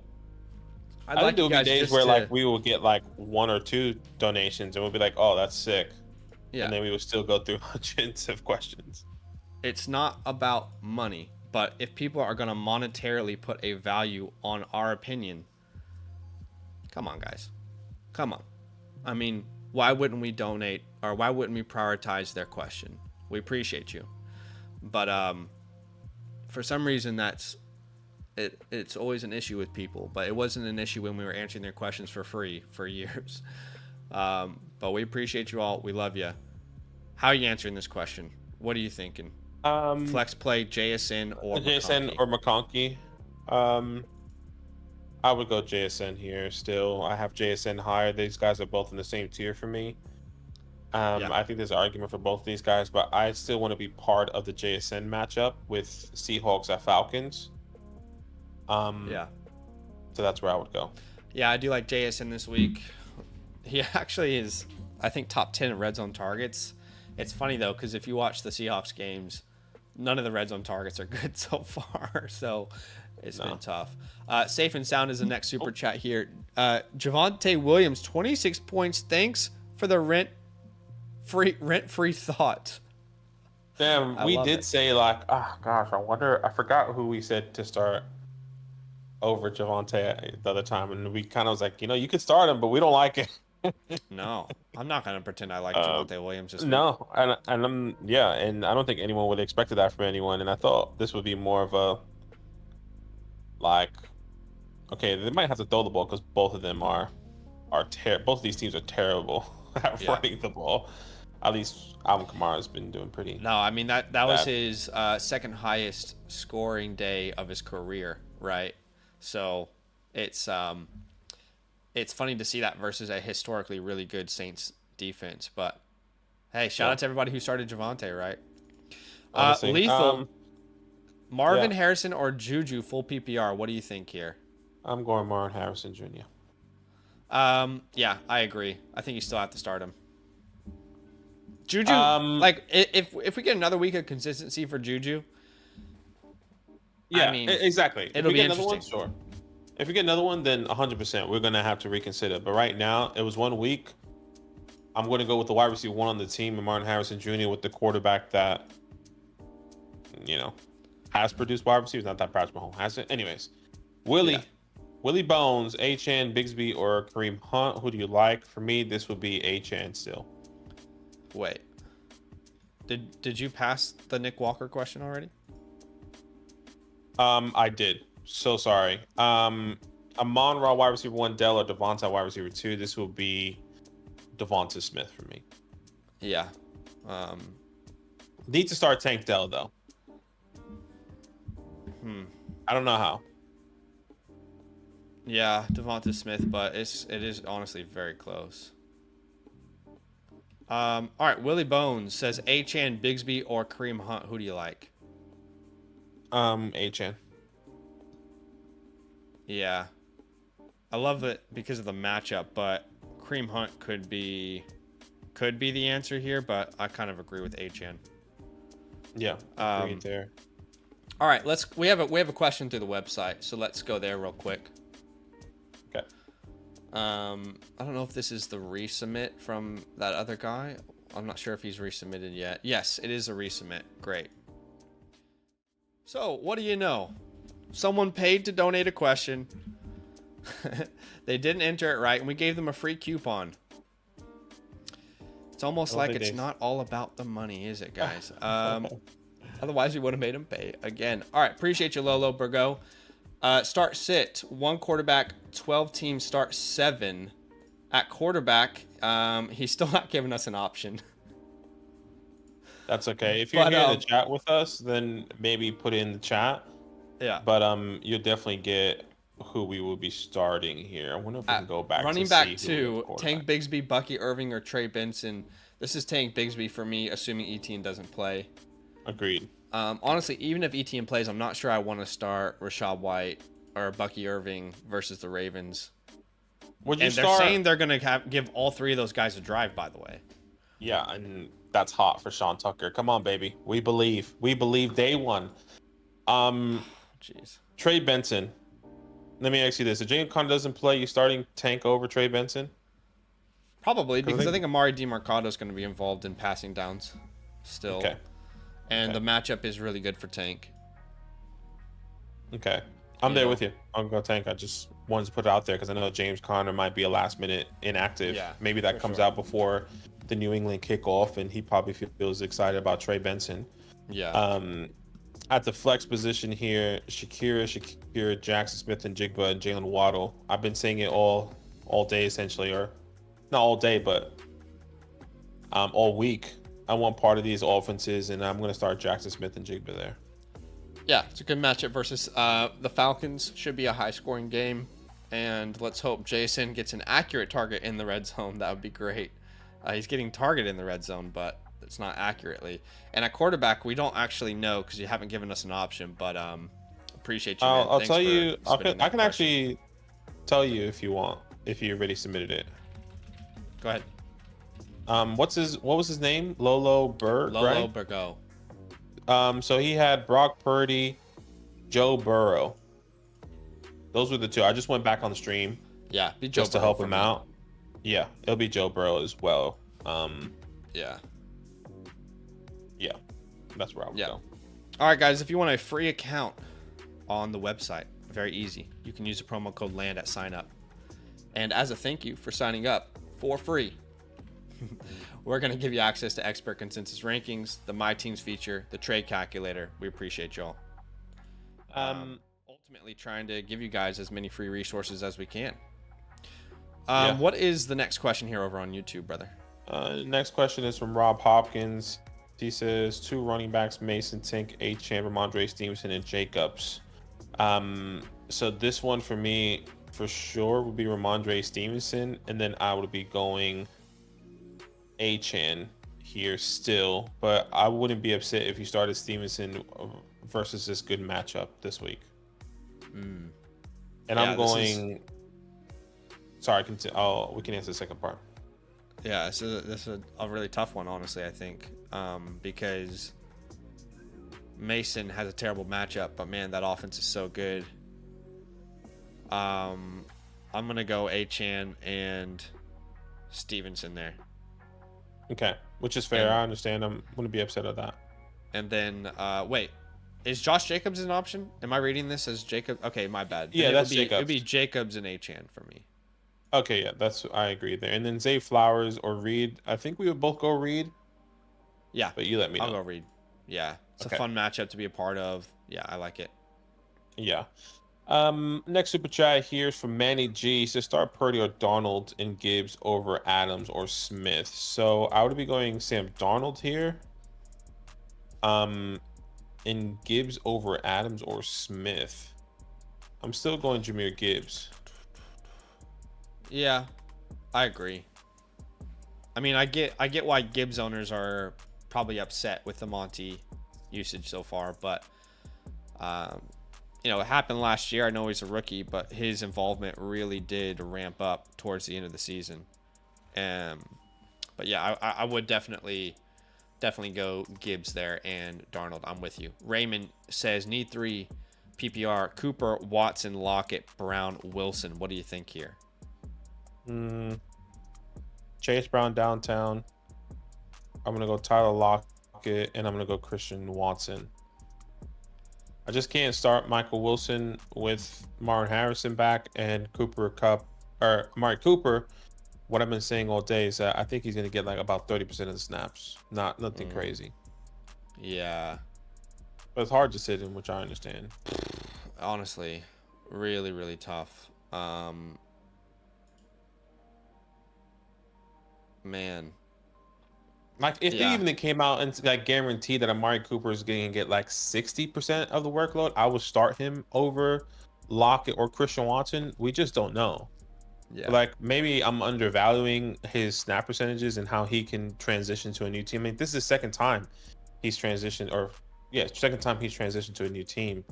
I think there'll be days where we will get like 1 or 2 donations and we'll be like, oh, that's sick. Yeah. And then we will still go through hundreds of questions. It's not about money, but if people are going to monetarily put a value on our opinion, come on, guys. Come on. I mean, why wouldn't we donate, or why wouldn't we prioritize their question? We appreciate you. But for some reason, it's always an issue with people. But it wasn't an issue when we were answering their questions for free for years. But we appreciate you all. We love you. How are you answering this question? What are you thinking? Flex play JSN or JSN McConkey? or McConkey. I would go JSN here still. I have JSN higher. These guys are both in the same tier for me. Yeah. I think there's an argument for both of these guys, but I still want to be part of the JSN matchup with Seahawks at Falcons. Yeah. So that's where I would go. Yeah, I do like JSN this week. He actually is, I think, top 10 in red zone targets. It's funny, though, because if you watch the Seahawks games, none of the red zone targets are good so far. So it's been tough. Safe and Sound is the next super chat here. Javonte Williams, 26 points. Thanks for the rent-free thought. Damn, we did say, like, oh, gosh, I forgot who we said to start over Javonte the other time. And we kind of was like, you could start him, but we don't like it. No, I'm not going to pretend I like Javonte Williams this week. No, and and I don't think anyone would have expected that from anyone. And I thought this would be more of a, like, okay, they might have to throw the ball because both of them both of these teams are terrible at running the ball. At least Alvin Kamara's been doing pretty. No, I mean that was his second highest scoring day of his career, right? So it's funny to see that versus a historically really good Saints defense. But hey, shout out to everybody who started Javonte, right? Lethal, Marvin Harrison or Juju full PPR. What do you think here? I'm going Marvin Harrison Jr. Yeah, I agree. I think you still have to start him. Juju, like if we get another week of consistency for Juju, yeah, I mean, exactly. It'll be interesting. One, sure. If we get another one, then 100% we're gonna have to reconsider. But right now, it was 1 week. I'm going to go with the wide receiver 1 on the team, and Martin Harrison Jr. with the quarterback that has produced wide receivers. Not that Patrick Mahomes has it. Anyways, Willie Bones, Achane, Bigsby, or Kareem Hunt. Who do you like? For me, this would be Achane still. Wait, did you pass the Nick Walker question already? I did. So sorry. Amon-Ra wide receiver 1, Dell or Devonta wide receiver 2. This will be Devonta Smith for me. Yeah. Need to start Tank Dell though. I don't know how. Yeah, Devonta Smith, but it is honestly very close. All right, Willie Bones says Achane, Bigsby, or Kareem Hunt. Who do you like? Achane. Yeah, I love it because of the matchup, but Kareem Hunt could be the answer here, but I kind of agree with Achane. Yeah, agreed there. All right, we have a question through the website, so let's go there real quick. Okay. I don't know if this is the resubmit from that other guy. I'm not sure if he's resubmitted yet. Yes, it is a resubmit. Great. So, what do you know? Someone paid to donate a question. They didn't enter it right, and we gave them a free coupon. It's almost like it's not all about the money, is it, guys? Otherwise, we would have made them pay again. All right, appreciate you, Lolo Burgo. Start sit. 1 quarterback, 12 teams, start 7. At quarterback, he's still not giving us an option. That's okay. If you're here in the chat with us, then maybe put it in the chat. Yeah. But you'll definitely get who we will be starting here. I wonder if we can go back. Running back 2, Tank Bigsby, Bucky Irving, or Trey Benson. This is Tank Bigsby for me, assuming Etienne doesn't play. Agreed. Honestly, even if Etienne plays, I'm not sure I want to start Rachaad White or Bucky Irving versus the Ravens. They're saying they're going to give all 3 of those guys a drive, by the way. Yeah, and that's hot for Sean Tucker. Come on, baby. We believe. We believe day one. Jeez. Trey Benson. Let me ask you this. If James Conner doesn't play, you starting Tank over Trey Benson? Probably, because I think Amari DiMercado is going to be involved in passing downs still. Okay. And the matchup is really good for Tank. Okay. I'm there with you. I'm going to Tank. I just wanted to put it out there because I know James Conner might be a last-minute inactive. Yeah, maybe that comes out before the New England kickoff, and he probably feels excited about Trey Benson. Yeah. At the flex position here, Shakira, Jackson Smith, and Jigba, and Jalen Waddle. I've been saying it all day, essentially, or not all day, but all week. I want part of these offenses, and I'm going to start Jackson Smith and Jigba there. Yeah, it's a good matchup versus the Falcons. Should be a high-scoring game, and let's hope Jason gets an accurate target in the red zone. That would be great. He's getting targeted in the red zone, but it's not accurately. And at quarterback, we don't actually know because you haven't given us an option. But appreciate you. Man. I'll Thanks tell for you. I submitting can that question. actually tell you if you want, if you already submitted it. Go ahead. What was his name? Lolo Burr, Lolo right? Burgo. So he had Brock Purdy, Joe Burrow. Those were the two. I just went back on the stream. Yeah, be Joe just to Burrow help for him me. out. Yeah, it'll be Joe Burrow as well. Yeah. Yeah, that's where I would go. All right, guys, if you want a free account on the website, very easy. You can use the promo code LAND at sign up. And as a thank you for signing up for free, we're going to give you access to expert consensus rankings, the My Teams feature, the trade calculator. We appreciate y'all. Ultimately trying to give you guys as many free resources as we can. What is the next question here over on YouTube, brother? Next question is from Rob Hopkins. He says 2 running backs, Mason Tink, Achane, Ramondre Stevenson, and Jacobs. So this one for me, for sure, would be Ramondre Stevenson, and then I would be going Achane here still, but I wouldn't be upset if you started Stevenson versus this good matchup this week. And yeah, I'm going. Sorry, we can answer the second part. Yeah, this is a really tough one, honestly, I think, because Mason has a terrible matchup, but man, that offense is so good. I'm gonna go Achane and Stevenson there. Okay, which is fair. I understand. I'm gonna be upset at that. And then, wait, is Josh Jacobs an option? Am I reading this as Jacob? Okay, my bad. Yeah, that's Jacobs. It would be Jacobs and Achane for me. Okay, yeah, I agree there. And then Zay Flowers or Reed. I think we would both go Reed. Yeah, but you let me know. I'll go Reed. Yeah, it's a fun matchup to be a part of. Yeah, I like it. Yeah. Next super chat here is from Manny G. He says start Purdy or Darnold and Gibbs over Adams or Smith. So I would be going Sam Darnold here. And Gibbs over Adams or Smith. I'm still going Jahmyr Gibbs. Yeah, I agree. I mean, I get why Gibbs owners are probably upset with the Monty usage so far, but you know, it happened last year. I know he's a rookie, but his involvement really did ramp up towards the end of the season. But yeah, I would definitely go Gibbs there and Darnold. I'm with you. Raymond says need 3 PPR: Cooper, Watson, Lockett, Brown, Wilson. What do you think here? Chase Brown downtown. I'm gonna go Tyler Lockett, and I'm gonna go Christian Watson. I just can't start Michael Wilson with Marlon Harrison back and Amari Cooper. What I've been saying all day is that I think he's gonna get like about 30% of the snaps. Nothing crazy. Yeah, but it's hard to sit in, which I understand. Honestly, really, really tough. Man, like if they even came out and like guaranteed that Amari Cooper is going to get like 60% of the workload, I would start him over Lockett or Christian Watson. We just don't know. Yeah, but like maybe I'm undervaluing his snap percentages and how he can transition to a new team. I mean, this is the second time he's transitioned, second time he's transitioned to a new team,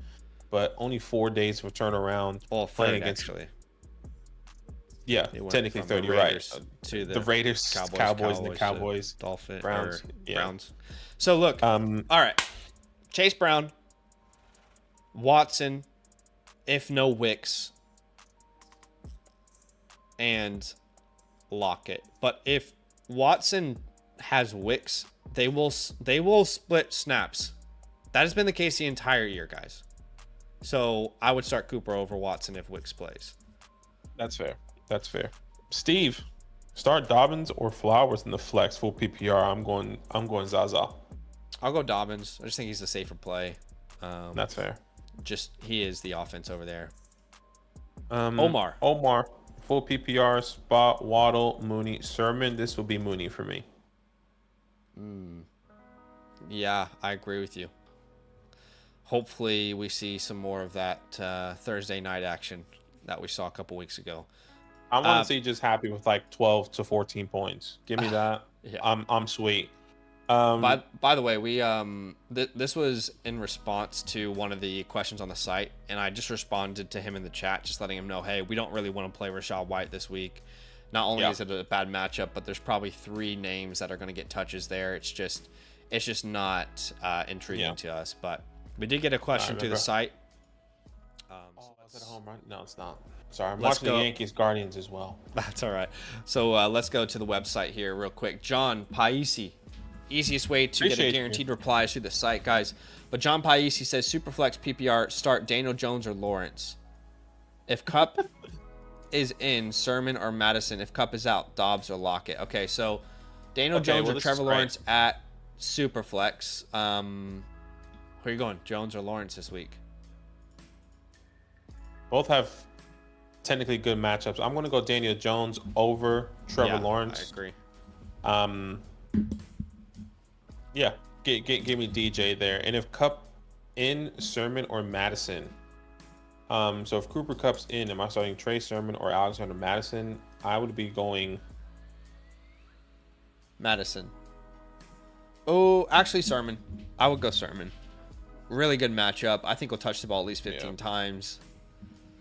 but only 4 days for turnaround. Well, playing against actually. Yeah, technically 30, right? To the Raiders, Cowboys, and the Cowboys, Dolphins, Browns. Browns. So look, all right, Chase Brown, Watson, if no Wicks, and Lockett. But if Watson has Wicks, they will split snaps. That has been the case the entire year, guys. So I would start Cooper over Watson if Wicks plays. That's fair. That's fair. Steve, start Dobbins or Flowers in the flex full PPR. I'm going Zaza. I'll go Dobbins. I just think he's the safer play. That's fair. Just he is the offense over there. Omar, full PPR spot. Waddle, Mooney, Sermon. This will be Mooney for me. Yeah, I agree with you. Hopefully, we see some more of that Thursday night action that we saw a couple weeks ago. I want Uh, to see just happy with like 12 to 14 points. Give me that. yeah. I'm sweet. By the way, we this was in response to one of the questions on the site, and I just responded to him in the chat, just letting him know, hey, we don't really want to play Rashad White this week. Not only is it a bad matchup, but there's probably 3 names that are going to get touches there. It's just not intriguing to us. But we did get a question through the site. Is it at home, right? No, it's not. Sorry, I'm Let's watching go. the Yankees Guardians as well. That's all right. So let's go to the website here real quick. John Paisi. Easiest way to get a guaranteed reply is through the site, guys. But John Paisi says, Superflex PPR, start Daniel Jones or Lawrence. If Cup is in, Sermon or Madison. If Cup is out, Dobbs or Lockett. Okay, so Daniel Jones or Trevor Lawrence at Superflex. Where are you going, Jones or Lawrence this week? Both have technically good matchups. I'm going to go Daniel Jones over Trevor Lawrence. I agree. Yeah, give me DJ there. And if Cup in, Sermon or Madison. So if Cooper Kupp's in, am I starting Trey Sermon or Alexander Madison? I would be going Madison. Oh, actually Sermon. I would go Sermon. Really good matchup. I think we'll touch the ball at least 15 times.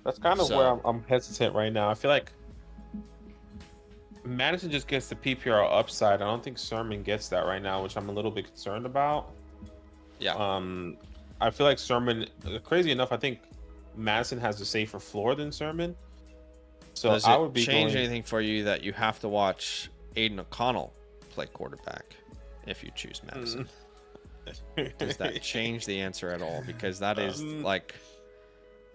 That's kind of where I'm hesitant right now. I feel like Madison just gets the PPR upside. I don't think Sermon gets that right now, which I'm a little bit concerned about. Yeah. I feel like Sermon, crazy enough, I think Madison has a safer floor than Sermon. So does I would be change anything for you that you have to watch Aiden O'Connell play quarterback if you choose Madison? Does that change the answer at all? Because that is like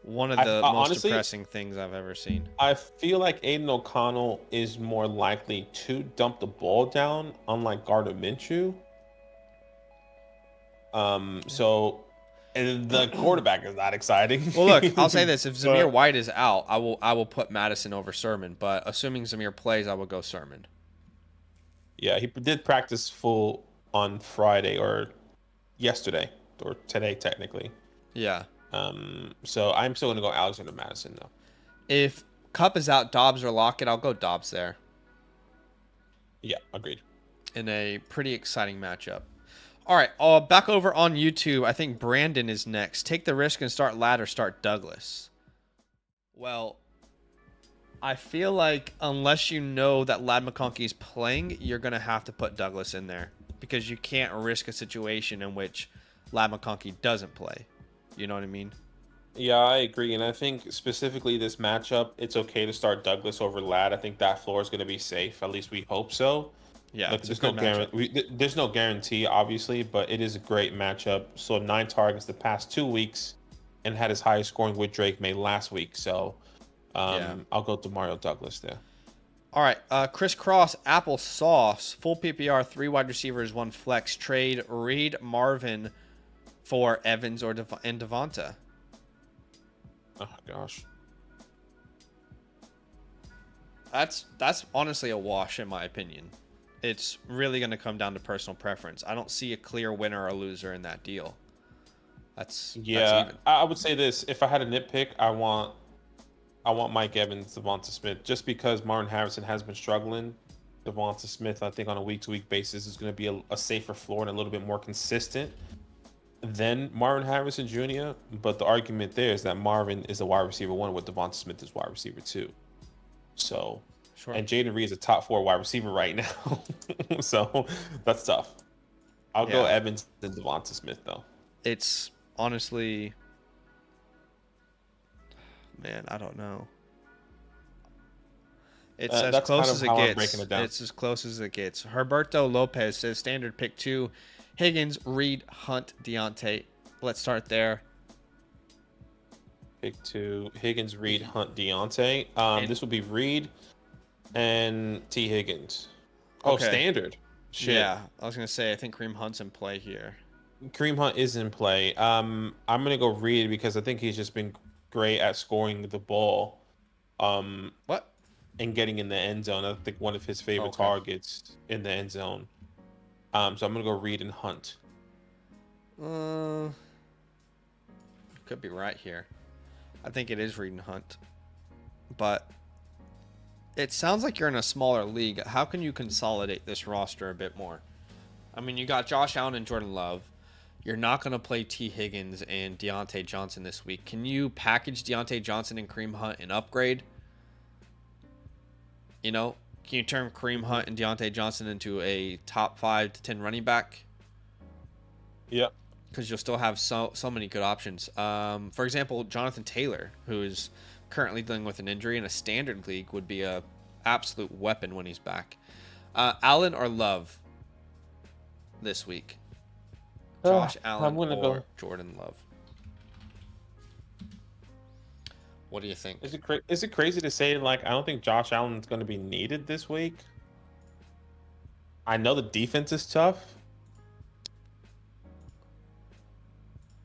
one of the most honestly, depressing things I've ever seen. I feel like Aiden O'Connell is more likely to dump the ball down, unlike Gardner Minshew. So, and the quarterback is not exciting. Well, look, I'll say this: if Zamir White is out, I will put Madison over Sermon. But assuming Zamir plays, I will go Sermon. Yeah, he did practice full on Friday or yesterday or today, technically. Yeah. So I'm still gonna go Alexander Madison though. If Cup is out, Dobbs or Lockett, I'll go Dobbs there. Yeah, agreed. In a pretty exciting matchup. All right, back over on YouTube. I think Brandon is next. Take the risk and start Ladd or start Douglas. Well, I feel like unless you know that Ladd McConkey's playing, you're gonna have to put Douglas in there because you can't risk a situation in which Ladd McConkey doesn't play. You know what I mean? Yeah, I agree. And I think specifically this matchup, it's okay to start Douglas over Ladd. I think that floor is going to be safe. At least we hope so. Yeah, like, there's no guarantee, obviously, but it is a great matchup. So 9 targets the past 2 weeks and had his highest scoring with Drake May last week. So I'll go to Mario Douglas there. All right, Chris Cross, Apple Sauce, full PPR, 3 wide receivers, 1 flex. Trade Reed Marvin for Evans or Devonta. Oh gosh, that's honestly a wash in my opinion. It's really going to come down to personal preference. I don't see a clear winner or loser in that deal. That's even. I would say this: if I had a nitpick, I want Mike Evans, Devonta Smith, just because Martin Harrison has been struggling. Devonta Smith, I think, on a week-to-week basis is going to be a safer floor and a little bit more consistent than Marvin Harrison Jr. But the argument there is that Marvin is a wide receiver 1 with Devonta Smith as wide receiver 2. So, sure. And Jaden Reed is a top 4 wide receiver right now. So that's tough. I'll go Evans and Devonta Smith though. It's honestly, man, I don't know. It's as close as it gets. It's as close as it gets. Herberto Lopez says standard pick 2. Higgins, Reed, Hunt, Deontay. Let's start there. Pick 2. Higgins, Reed, Hunt, Deontay. This would be Reed and T. Higgins. Oh, okay. Standard. Shit. Yeah, I was going to say, I think Kareem Hunt's in play here. Kareem Hunt is in play. I'm going to go Reed because I think he's just been great at scoring the ball. What? And getting in the end zone. I think one of his favorite targets in the end zone. So I'm gonna go Reed and Hunt. Could be right here. I think it is Reed and Hunt. But it sounds like you're in a smaller league. How can you consolidate this roster a bit more? I mean, you got Josh Allen and Jordan Love. You're not going to play T. Higgins and Deontay Johnson this week. Can you package Deontay Johnson and Kareem Hunt and upgrade? You know, can you turn Kareem Hunt and Deontay Johnson into a top 5 to 10 running back? Yep. Because you'll still have so many good options. For example, Jonathan Taylor, who is currently dealing with an injury in a standard league, would be a absolute weapon when he's back. Allen or Love this week? Josh Allen or go Jordan Love? What do you think? Is it crazy to say, like, I don't think Josh Allen's going to be needed this week? I know the defense is tough.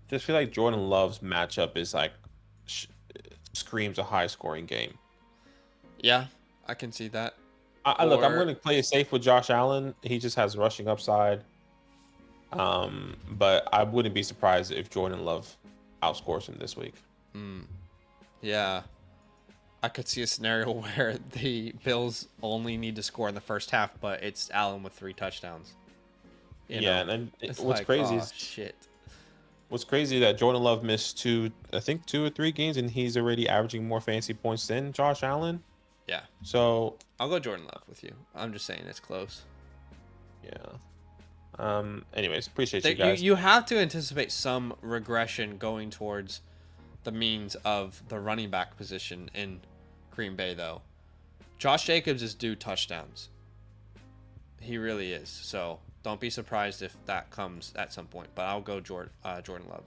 Just feel like Jordan Love's matchup is like screams a high scoring game. Yeah, I can see that. Look, I'm going to play it safe with Josh Allen. He just has rushing upside. But I wouldn't be surprised if Jordan Love outscores him this week. Yeah. I could see a scenario where the Bills only need to score in the first half, but it's Allen with 3 touchdowns. You know? And it's what's like, crazy oh, is shit. What's crazy that Jordan Love missed 2 or 3 games, and he's already averaging more fantasy points than Josh Allen. Yeah. So I'll go Jordan Love with you. I'm just saying it's close. Yeah. Anyways, appreciate you guys. You have to anticipate some regression going towards the means of the running back position in Green Bay, though. Josh Jacobs is due touchdowns. He really is. So don't be surprised if that comes at some point. But I'll go Jordan Love.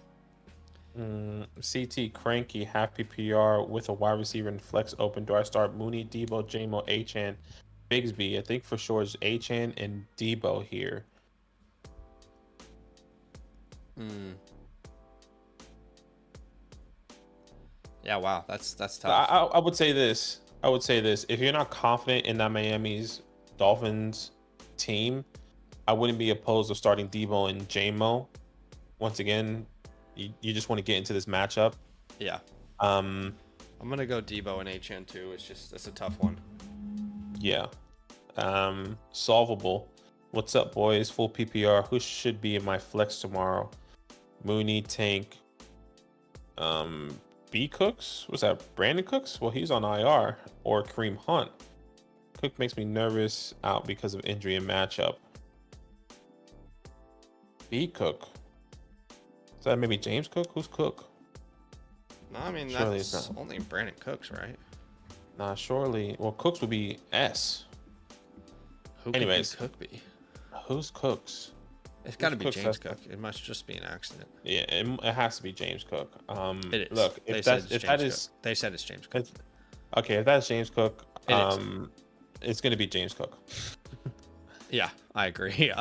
CT Cranky, half PPR with a wide receiver and flex open. Do I start Mooney, Debo, Jamo, Achane, Bigsby? I think for sure it's Achane and Debo here. Yeah, wow, that's tough. I would say this. If you're not confident in that Miami's Dolphins team, I wouldn't be opposed to starting Debo and Jamo. Once again, you just want to get into this matchup. Yeah. I'm gonna go Debo and Achane too. It's a tough one. Yeah. Solvable. What's up, boys? Full PPR. Who should be in my flex tomorrow? Mooney, Tank, B Cooks? Was that Brandon Cooks? Well, he's on IR. Or Kareem Hunt. Cook makes me nervous out because of injury and matchup. B Cook. Is that maybe James Cook? Who's Cook? No, I mean Surely that's only Brandon Cooks, right? Nah, surely. Well, Cooks would be S. Anyways, Cook be? Who's Cooks? It's got to be Cooks? James Cook. It must just be an accident. Yeah, it has to be James Cook. It is. Look, they if said it's James Cook. Okay, if that's James Cook, It is. it's gonna be James Cook. Yeah, I agree.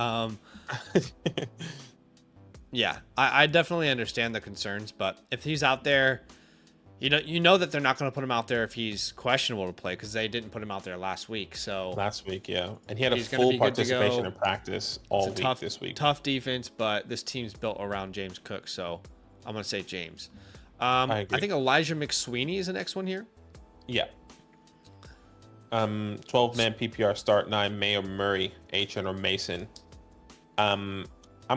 Yeah, I definitely understand the concerns, but if he's out there, you know that they're not going to put him out there if he's questionable to play because they didn't put him out there last week. So last week, yeah, and he had a he's gonna full be good to participation go. in practice all week this week. Tough defense, but this team's built around James Cook, so I'm going to say James. I think Elijah McSweeney is the next one here. Yeah. 12-man PPR start 9 Mayo Murray, Achane or Mason. I'm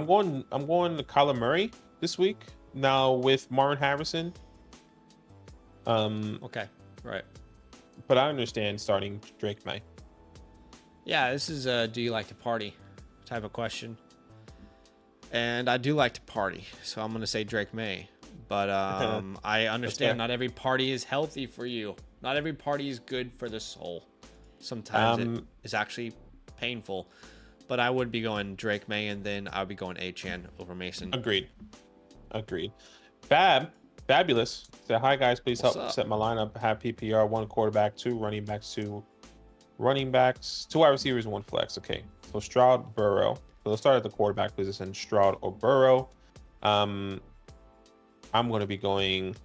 going to Kyler Murray this week now with Marvin Harrison. Okay, right. But I understand starting Drake May. Yeah, this is a do you like to party type of question. And I do like to party, so I'm going to say Drake May. But I understand not every party is healthy for you. Not every party is good for the soul. Sometimes it is actually painful. But I would be going Drake May, and then I would be going Achane over Mason. Agreed. Fabulous. Say hi, guys. Please help set my lineup. Have PPR, 1 quarterback, 2 running backs, 2 wide receivers, 1 flex. Okay. So Stroud, Burrow. So let's start at the quarterback position. Stroud or Burrow. I'm going to be going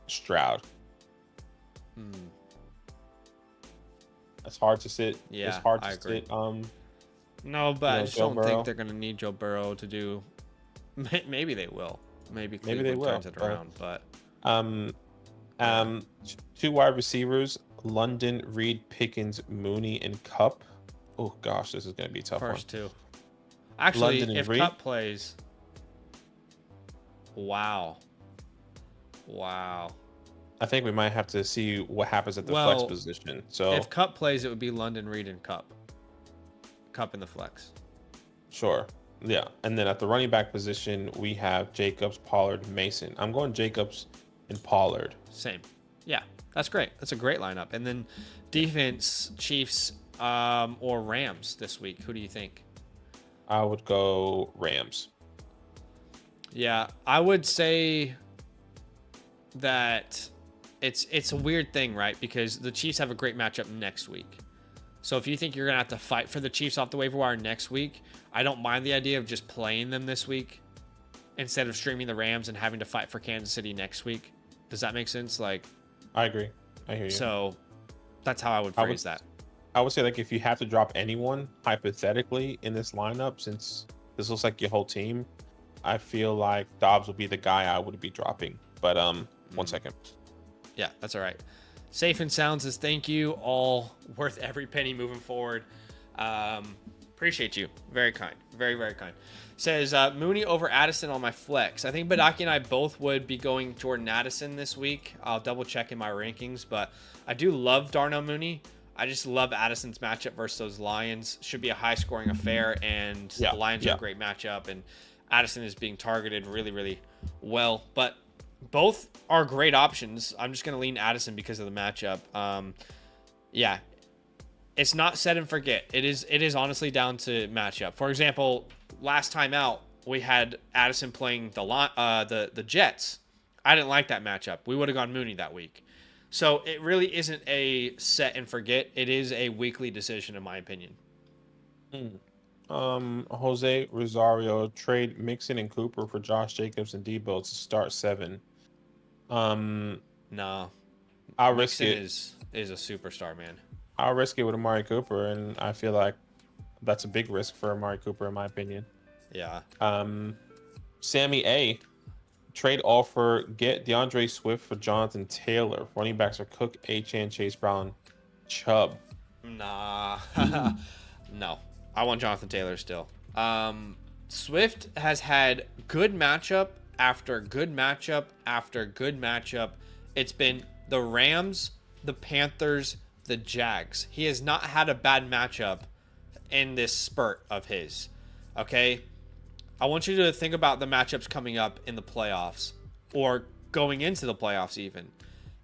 Stroud. It's hard to sit. Yeah, it's hard to I agree. sit No, but I just Joe don't Burrow. think they're going to need Joe Burrow to do. Maybe they will. Maybe Cleveland they will, turns it around, but Um, two wide receivers: London, Reed, Pickens, Mooney, and Cup. Oh gosh, this is gonna be a tough first one. two. Actually, London and if Reed? Cup plays, wow. I think we might have to see what happens at the flex position. So if Cup plays, it would be London, Reed, and Cup. Cup in the flex. sure, yeah. And then at the running back position, we have Jacobs, Pollard, Mason. I'm going Jacobs and Pollard. Same. Yeah, that's great. That's a great lineup. And then defense, Chiefs, or Rams this week. Who do you think? I would go Rams. Yeah, I would say that it's a weird thing, right? Because the Chiefs have a great matchup next week. So if you think you're gonna have to fight for the Chiefs off the waiver wire next week, I don't mind the idea of just playing them this week instead of streaming the Rams and having to fight for Kansas City next week. Does that make sense? Like, I agree. I hear you. so that's how I would phrase that. I would say, like, if you have to drop anyone hypothetically in this lineup, since this looks like your whole team, I feel like Dobbs would be the guy I would be dropping. But 1 second. Yeah, that's all right. Safe and Sound says thank you. All worth every penny moving forward. Appreciate you. Very kind. Very, very kind. Says Mooney over Addison on my flex. I think Badaki and I both would be going Jordan Addison this week. I'll double check in my rankings, but I do love Darnell Mooney. I just love Addison's matchup versus those Lions. Should be a high scoring affair, and the Lions have a great matchup, and Addison is being targeted really, really well. But both are great options. I'm just going to lean Addison because of the matchup. Yeah, it's not set and forget. It is honestly down to matchup. For example, last time out, we had Addison playing the Jets. I didn't like that matchup. We would have gone Mooney that week. So it really isn't a set and forget. It is a weekly decision, in my opinion. Jose Rosario, trade Mixon and Cooper for Josh Jacobs and Debo to start 7. No, I'll risk it. Is a superstar, man. I'll risk it with Amari Cooper, and I feel like that's a big risk for Amari Cooper, in my opinion. Yeah. Sammy A, trade offer, get DeAndre Swift for Jonathan Taylor. Running backs are Cook, Achane, Chase Brown, Chubb. Nah. No. I want Jonathan Taylor still. Swift has had good matchup after good matchup after good matchup. It's been the Rams, the Panthers, the Jags. He has not had a bad matchup in this spurt of his. Okay? I want you to think about the matchups coming up in the playoffs, or going into the playoffs even.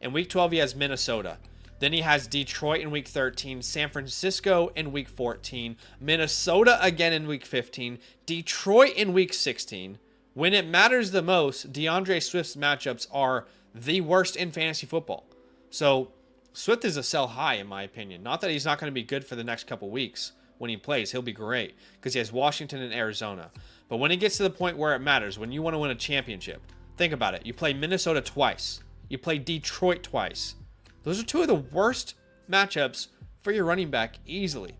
In week 12, he has Minnesota. Then he has Detroit in week 13, San Francisco in week 14, Minnesota again in week 15, Detroit in week 16. When it matters the most, DeAndre Swift's matchups are the worst in fantasy football. So Swift is a sell high, in my opinion. Not that he's not going to be good for the next couple weeks. When he plays, he'll be great because he has Washington and Arizona. But when it gets to the point where it matters, when you want to win a championship, think about it. You play Minnesota twice. You play Detroit twice. Those are two of the worst matchups for your running back easily.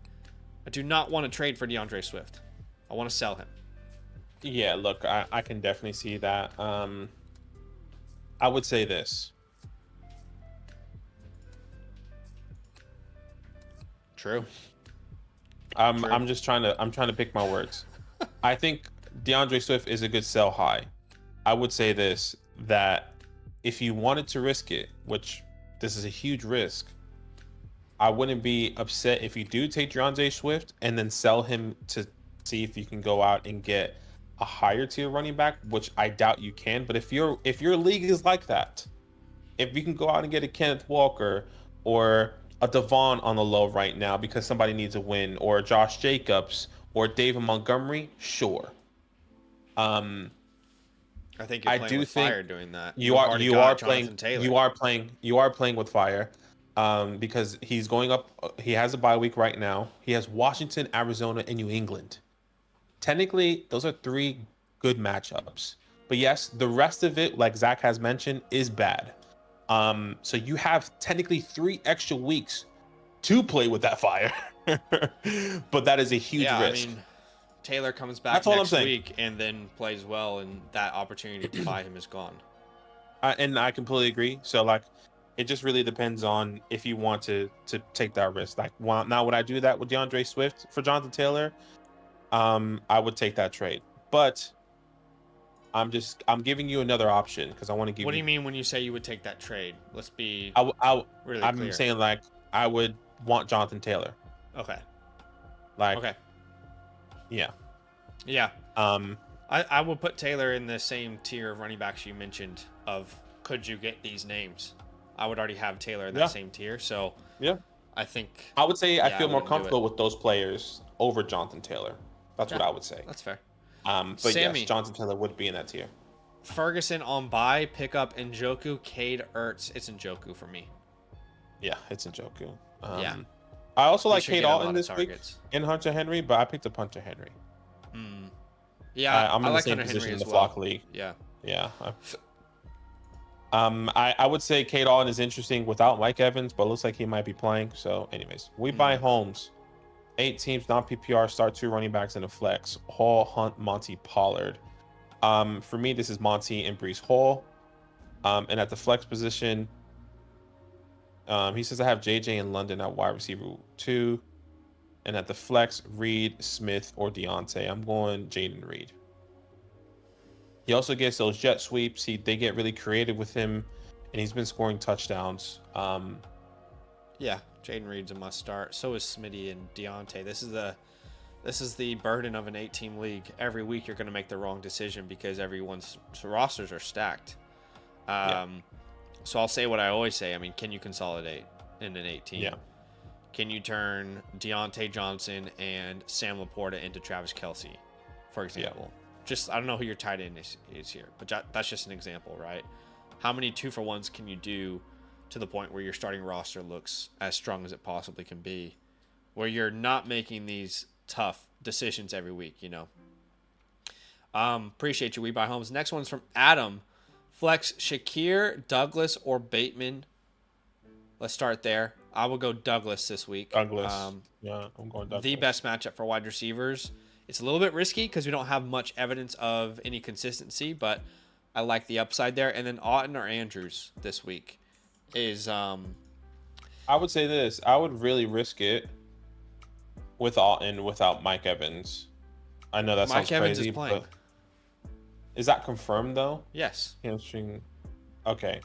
I do not want to trade for DeAndre Swift. I want to sell him. Yeah, look, I can definitely see that. I would say this. True. I'm just trying to pick my words. I think DeAndre Swift is a good sell high. I would say this, that if you wanted to risk it, which this is a huge risk, I wouldn't be upset if you do take DeAndre Swift and then sell him to see if you can go out and get a higher tier running back, which I doubt you can. But if your league is like that, if you can go out and get a Kenneth Walker or a Devon on the low right now because somebody needs a win, or Josh Jacobs or David Montgomery, sure. I think you're playing with fire doing that. You are playing with fire, because he's going up. He has a bye week right now. He has Washington, Arizona, and New England. Technically, those are 3 good matchups. But yes, the rest of it, like Zach has mentioned, is bad. So you have technically 3 extra weeks to play with that fire. but that is a huge Yeah, risk. I mean, Taylor comes back That's all I'm next saying. week and then plays well, and that opportunity to buy him is gone. And I completely agree. So like, it just really depends on if you want to take that risk. Like, now would I do that with DeAndre Swift for Jonathan Taylor? I would take that trade, but I'm giving you another option because I want to give What do you mean when you say you would take that trade? Let's be really I'm clear. saying like I would want Jonathan Taylor. Okay. Like, Okay. yeah. Yeah. Um, I would put Taylor in the same tier of running backs you mentioned of could you get these names? I would already have Taylor in that same tier. So yeah, I think I would say I feel more wouldn't do comfortable it. with those players over Jonathan Taylor. That's what I would say. That's fair. But Sammy. yes, Jonathan Taylor would be in that tier. Ferguson on bye, pick up Njoku, Cade Ertz. It's Njoku for me. Yeah, it's Njoku. Yeah. I also He like should Cade get a lot Alton of this week targets. in Hunter Henry, but I picked up Hunter Henry. Yeah, I'm I in like the same Hunter position Henry in as the well. Flock League. Yeah. Yeah. I would say Cade Alton is interesting without Mike Evans, but it looks like he might be playing. So, anyways, we buy Holmes. 8 teams, non-PPR, start 2 running backs in a flex. Hall, Hunt, Monty, Pollard. For me, this is Monty and Brees Hall. And at the flex position, he says I have JJ in London at wide receiver 2. And at the flex, Reed, Smith, or Deontay. I'm going Jaden Reed. He also gets those jet sweeps. They get really creative with him, and he's been scoring touchdowns. Yeah, Jaden Reed's a must start. So is Smitty and Deontay. This is the burden of an 8-team league. Every week you're going to make the wrong decision because everyone's rosters are stacked. So I'll say what I always say. I mean, can you consolidate in an 8-team? Yeah. Can you turn Deontay Johnson and Sam Laporta into Travis Kelce, for example? Just, I don't know who your tight end is here, but that's just an example, right? How many 2-for-1s can you do to the point where your starting roster looks as strong as it possibly can be, where you're not making these tough decisions every week, you know? Appreciate you, We Buy Homes. Next one's from Adam. Flex Shakir, Douglas, or Bateman. Let's start there. I will go Douglas this week. Douglas. Yeah, I'm going Douglas. The best matchup for wide receivers. It's a little bit risky because we don't have much evidence of any consistency, but I like the upside there. And then Otton or Andrews this week is I would say this. I would really risk it with Otton without Mike Evans. I know that sounds Mike Evans crazy, is playing. but is that confirmed though? Yes. Hamstring. Okay.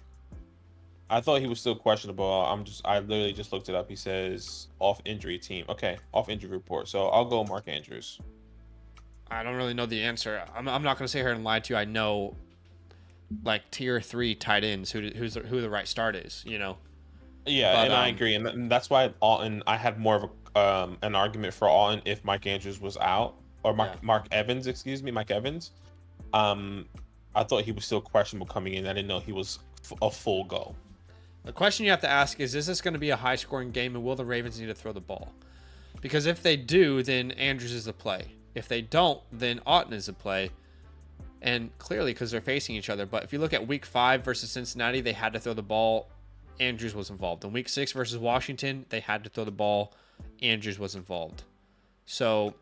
I thought he was still questionable. I literally just looked it up. He says off injury team. Okay, off injury report. So I'll go Mark Andrews. I don't really know the answer. I'm not going to sit here and lie to you. I know like tier 3 tight ends who the right start is, you know. Yeah, But, and I agree, and that's why Alton. I had more of a an argument for Alton if Mike Andrews was out or Mark Evans, excuse me, Mike Evans. I thought he was still questionable coming in. I didn't know he was a full go. The question you have to ask is this going to be a high-scoring game, and will the Ravens need to throw the ball? Because if they do, then Andrews is the play. If they don't, then Otton is the play. And clearly, because they're facing each other. But if you look at Week 5 versus Cincinnati, they had to throw the ball. Andrews was involved. In Week 6 versus Washington, they had to throw the ball. Andrews was involved. So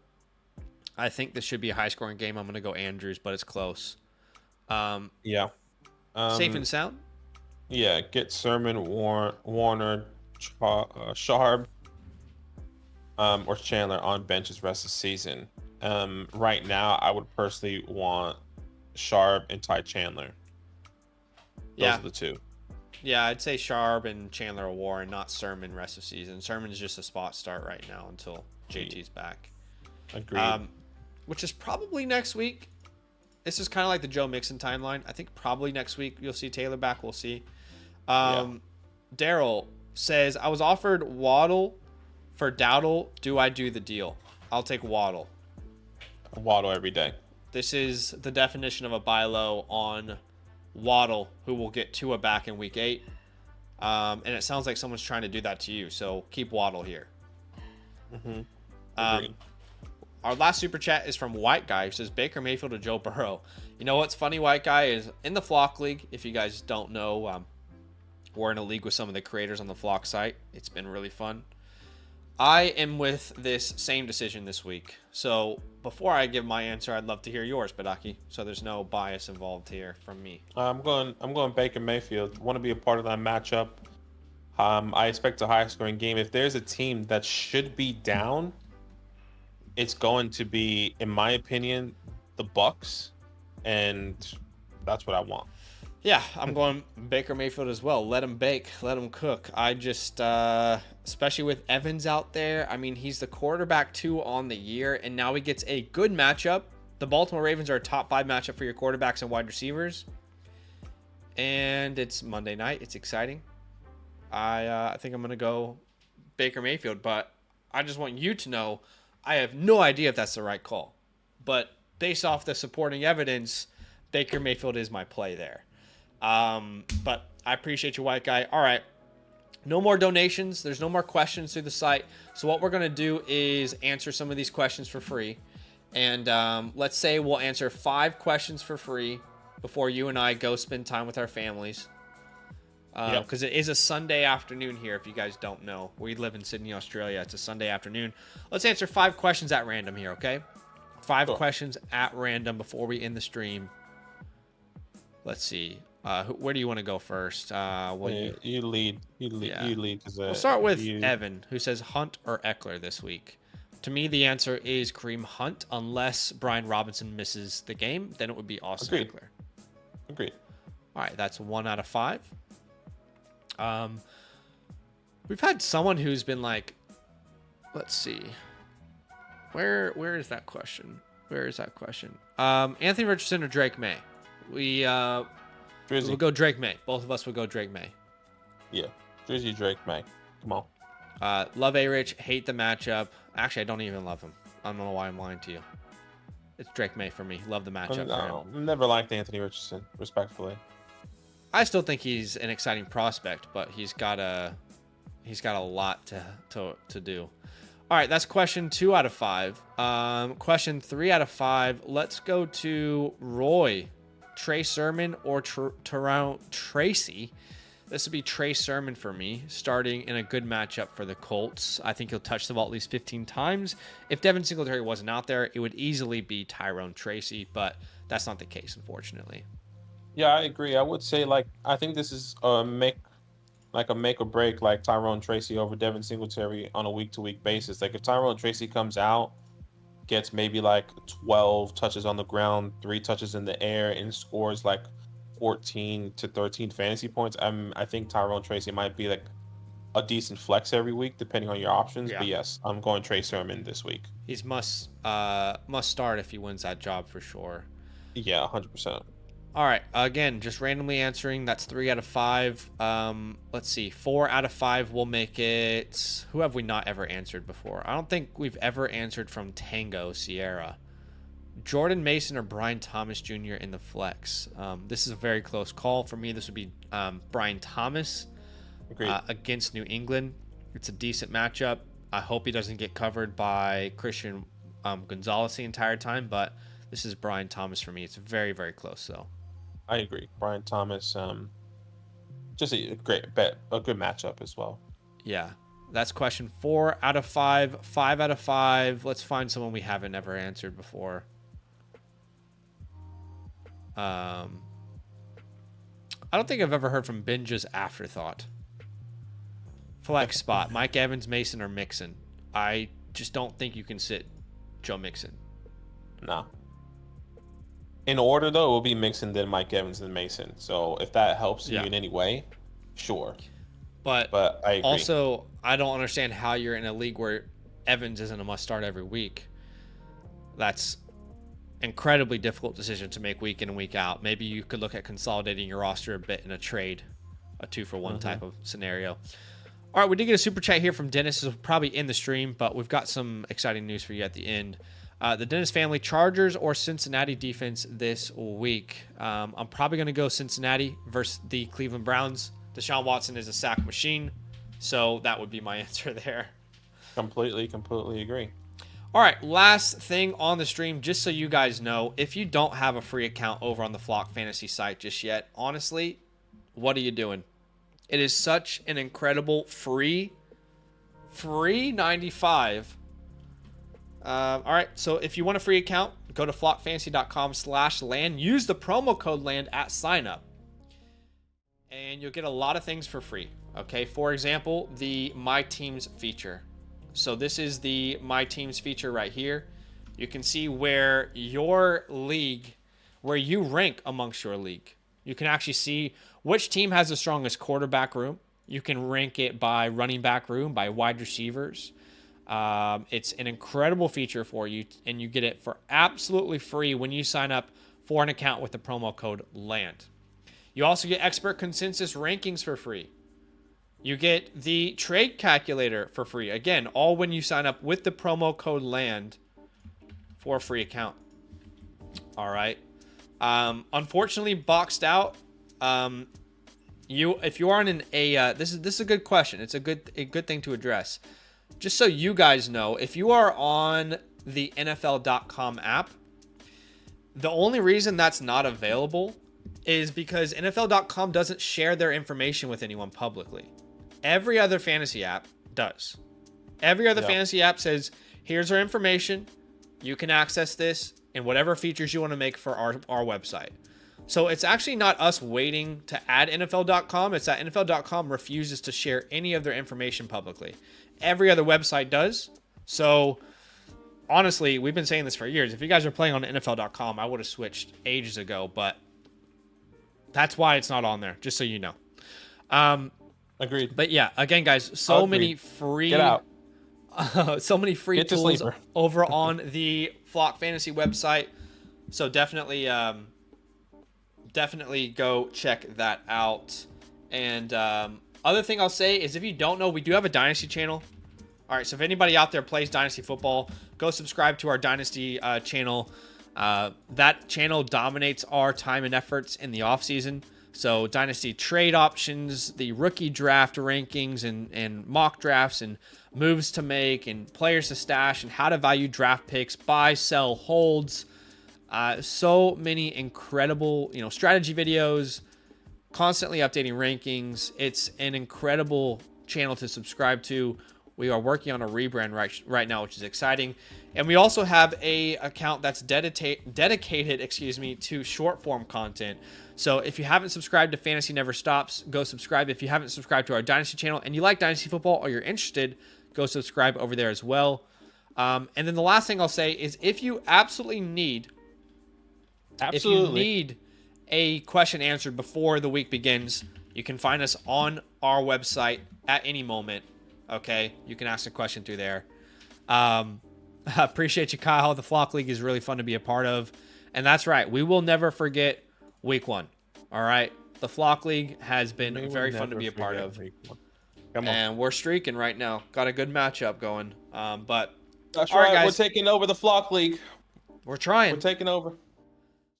I think this should be a high-scoring game. I'm going to go Andrews, but it's close. Yeah. Safe and sound? Yeah, get Sermon, Warner, Sharp, or Chandler on benches rest of the season. Right now, I would personally want Sharp and Ty Chandler. Those are the two. Yeah, I'd say Sharp and Chandler or Warren, not Sermon rest of season. Sermon's just a spot start right now until JT's back. Agreed. Which is probably next week. This is kind of like the Joe Mixon timeline. I think probably next week you'll see Taylor back. We'll see. Daryl says, I was offered Waddle for Dowdle. Do I do the deal? I'll take Waddle. Waddle every day. This is the definition of a buy low on Waddle, who will get Tua back in week 8. And it sounds like someone's trying to do that to you. So keep Waddle here. Our last super chat is from White Guy, who says Baker Mayfield or Joe Burrow. You know what's funny, White Guy, is in the Flock League, if you guys don't know, we're in a league with some of the creators on the Flock site. It's been really fun. I am with this same decision this week. So before I give my answer, I'd love to hear yours, Badaki. So there's no bias involved here from me. I'm going Baker Mayfield. Want to be a part of that matchup. I expect a high scoring game. If there's a team that should be down, it's going to be, in my opinion, the Bucks, and that's what I want. Yeah, I'm going Baker Mayfield as well. Let him bake, let him cook. I just, especially with Evans out there, I mean, he's the quarterback 2 on the year, and now he gets a good matchup. The Baltimore Ravens are a top 5 matchup for your quarterbacks and wide receivers. And it's Monday night. It's exciting. I think I'm going to go Baker Mayfield, but I just want you to know I have no idea if that's the right call. But based off the supporting evidence, Baker Mayfield is my play there. But I appreciate you, white guy. All right. No more donations. There's no more questions through the site. So what we're going to do is answer some of these questions for free. And let's say we'll answer 5 questions for free before you and I go spend time with our families. Because it is a Sunday afternoon here, if you guys don't know. We live in Sydney, Australia. It's a Sunday afternoon. Let's answer 5 questions at random here, okay? 5 questions at random before we end the stream. Let's see. Where do you want to go first? You lead. You lead. We'll start with Evan, who says Hunt or Eckler this week. To me, the answer is Kareem Hunt, unless Brian Robinson misses the game. Then it would be Austin Eckler. Agreed. All right, that's 1 out of 5. We've had someone who's been like, let's see. Where is that question? Anthony Richardson or Drake May? We'll go Drake May. Both of us would go Drake May. Yeah. Drizzy Drake May. Come on. Love A-Rich. Hate the matchup. Actually, I don't even love him. I don't know why I'm lying to you. It's Drake May for me. Love the matchup for him. Never liked Anthony Richardson, respectfully. I still think he's an exciting prospect, but he's got a lot to do. All right, that's question 2 out of 5. Question 3 out of 5. Let's go to Roy. Trey Sermon or Tyrone Tracy. This would be Trey Sermon for me, starting in a good matchup for the Colts. I think he'll touch the ball at least 15 times. If Devin Singletary wasn't out there, it would easily be Tyrone Tracy, but that's not the case, unfortunately. Yeah, I agree. I would say, I think this is a make or break, like Tyrone Tracy over Devin Singletary on a week-to-week basis. Like, if Tyrone Tracy comes out, gets maybe 12 touches on the ground, 3 touches in the air, and scores 14 to 13 fantasy points, I think Tyrone Tracy might be a decent flex every week, depending on your options. Yeah. But yes, I'm going Trey Sermon this week. He's must start if he wins that job for sure. Yeah, 100%. All right, again, just randomly answering. That's 3 out of 5. Let's see, 4 out of 5. We'll make it. Who have we not ever answered before? I don't think we've ever answered from Tango Sierra. Jordan Mason or Brian Thomas Jr. in the flex. This is a very close call for me. This would be Brian Thomas against New England. It's a decent matchup. I hope he doesn't get covered by Christian Gonzalez the entire time, but this is Brian Thomas for me. It's very, very close, though. I agree. Brian Thomas, just a great bet, a good matchup as well. Yeah, that's question 4 out of 5. 5 out of 5. Let's find someone we haven't ever answered before. I don't think I've ever heard from Binge's Afterthought. Flex spot: Mike Evans, Mason, or Mixon. I just don't think you can sit Joe Mixon. No. In order, though, it will be Mixon, then Mike Evans, then Mason. So if that helps you in any way, sure. But I agree. Also, I don't understand how you're in a league where Evans isn't a must-start every week. That's incredibly difficult decision to make week in and week out. Maybe you could look at consolidating your roster a bit in a trade, a 2-for-1 type of scenario. All right, we did get a super chat here from Dennis. This is probably in the stream, but we've got some exciting news for you at the end. The Dennis family, Chargers or Cincinnati defense this week. I'm probably going to go Cincinnati versus the Cleveland Browns. Deshaun Watson is a sack machine, so that would be my answer there. Completely agree. All right, last thing on the stream, just so you guys know, if you don't have a free account over on the Flock Fantasy site just yet, honestly, what are you doing? It is such an incredible free free 95. All right, so if you want a free account, go to flockfantasy.com/land. Use the promo code LAND at sign up, and you'll get a lot of things for free. Okay, for example, the My Teams feature. So this is the My Teams feature right here. You can see where your league, where you rank amongst your league. You can actually see which team has the strongest quarterback room. You can rank it by running back room, by wide receivers. It's an incredible feature for you, and you get it for absolutely free when you sign up for an account with the promo code LAND. You also get expert consensus rankings for free. You get the trade calculator for free. Again, all when you sign up with the promo code LAND for a free account. All right. Unfortunately, boxed out. If you are in this is a good question. It's a good thing to address. Just so you guys know, if you are on the NFL.com app, the only reason that's not available is because NFL.com doesn't share their information with anyone publicly. Every other fantasy app does. Every other fantasy app says, here's our information. You can access this and whatever features you want to make for our website. So it's actually not us waiting to add NFL.com. It's that NFL.com refuses to share any of their information publicly. Every other website does. So honestly, we've been saying this for years. If you guys are playing on NFL.com, I would have switched ages ago, but that's why it's not on there, just so you know. Agreed. But yeah, again, guys, so many free... Get out. So many free Get to tools sleeper. over on the Flock Fantasy website. So definitely go check that out. And other thing I'll say is, if you don't know, we do have a Dynasty channel. All right, so if anybody out there plays Dynasty football, go subscribe to our Dynasty channel. That channel dominates our time and efforts in the offseason. So Dynasty trade options, the rookie draft rankings and mock drafts and moves to make and players to stash and how to value draft picks, buy, sell, holds. So many incredible, strategy videos, constantly updating rankings. It's an incredible channel to subscribe to. We are working on a rebrand right now, which is exciting. And we also have a account that's dedicated, to short form content. So if you haven't subscribed to Fantasy Never Stops, go subscribe. If you haven't subscribed to our Dynasty channel and you like Dynasty football or you're interested, go subscribe over there as well. And then the last thing I'll say is, if you absolutely need a question answered before the week begins, you can find us on our website at any moment. Okay, you can ask a question through there. I appreciate you, Kyle. The Flock League is really fun to be a part of. And that's right, we will never forget week 1. All right, the Flock League has been very fun to be a part of. Come on. And we're streaking right now. Got a good matchup going. But that's all right, guys. We're taking over the Flock League. We're trying. We're taking over.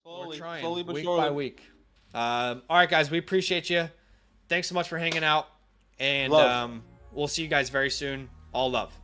We're trying, slowly but week surely. by week. All right, guys, we appreciate you. Thanks so much for hanging out. And we'll see you guys very soon. All love.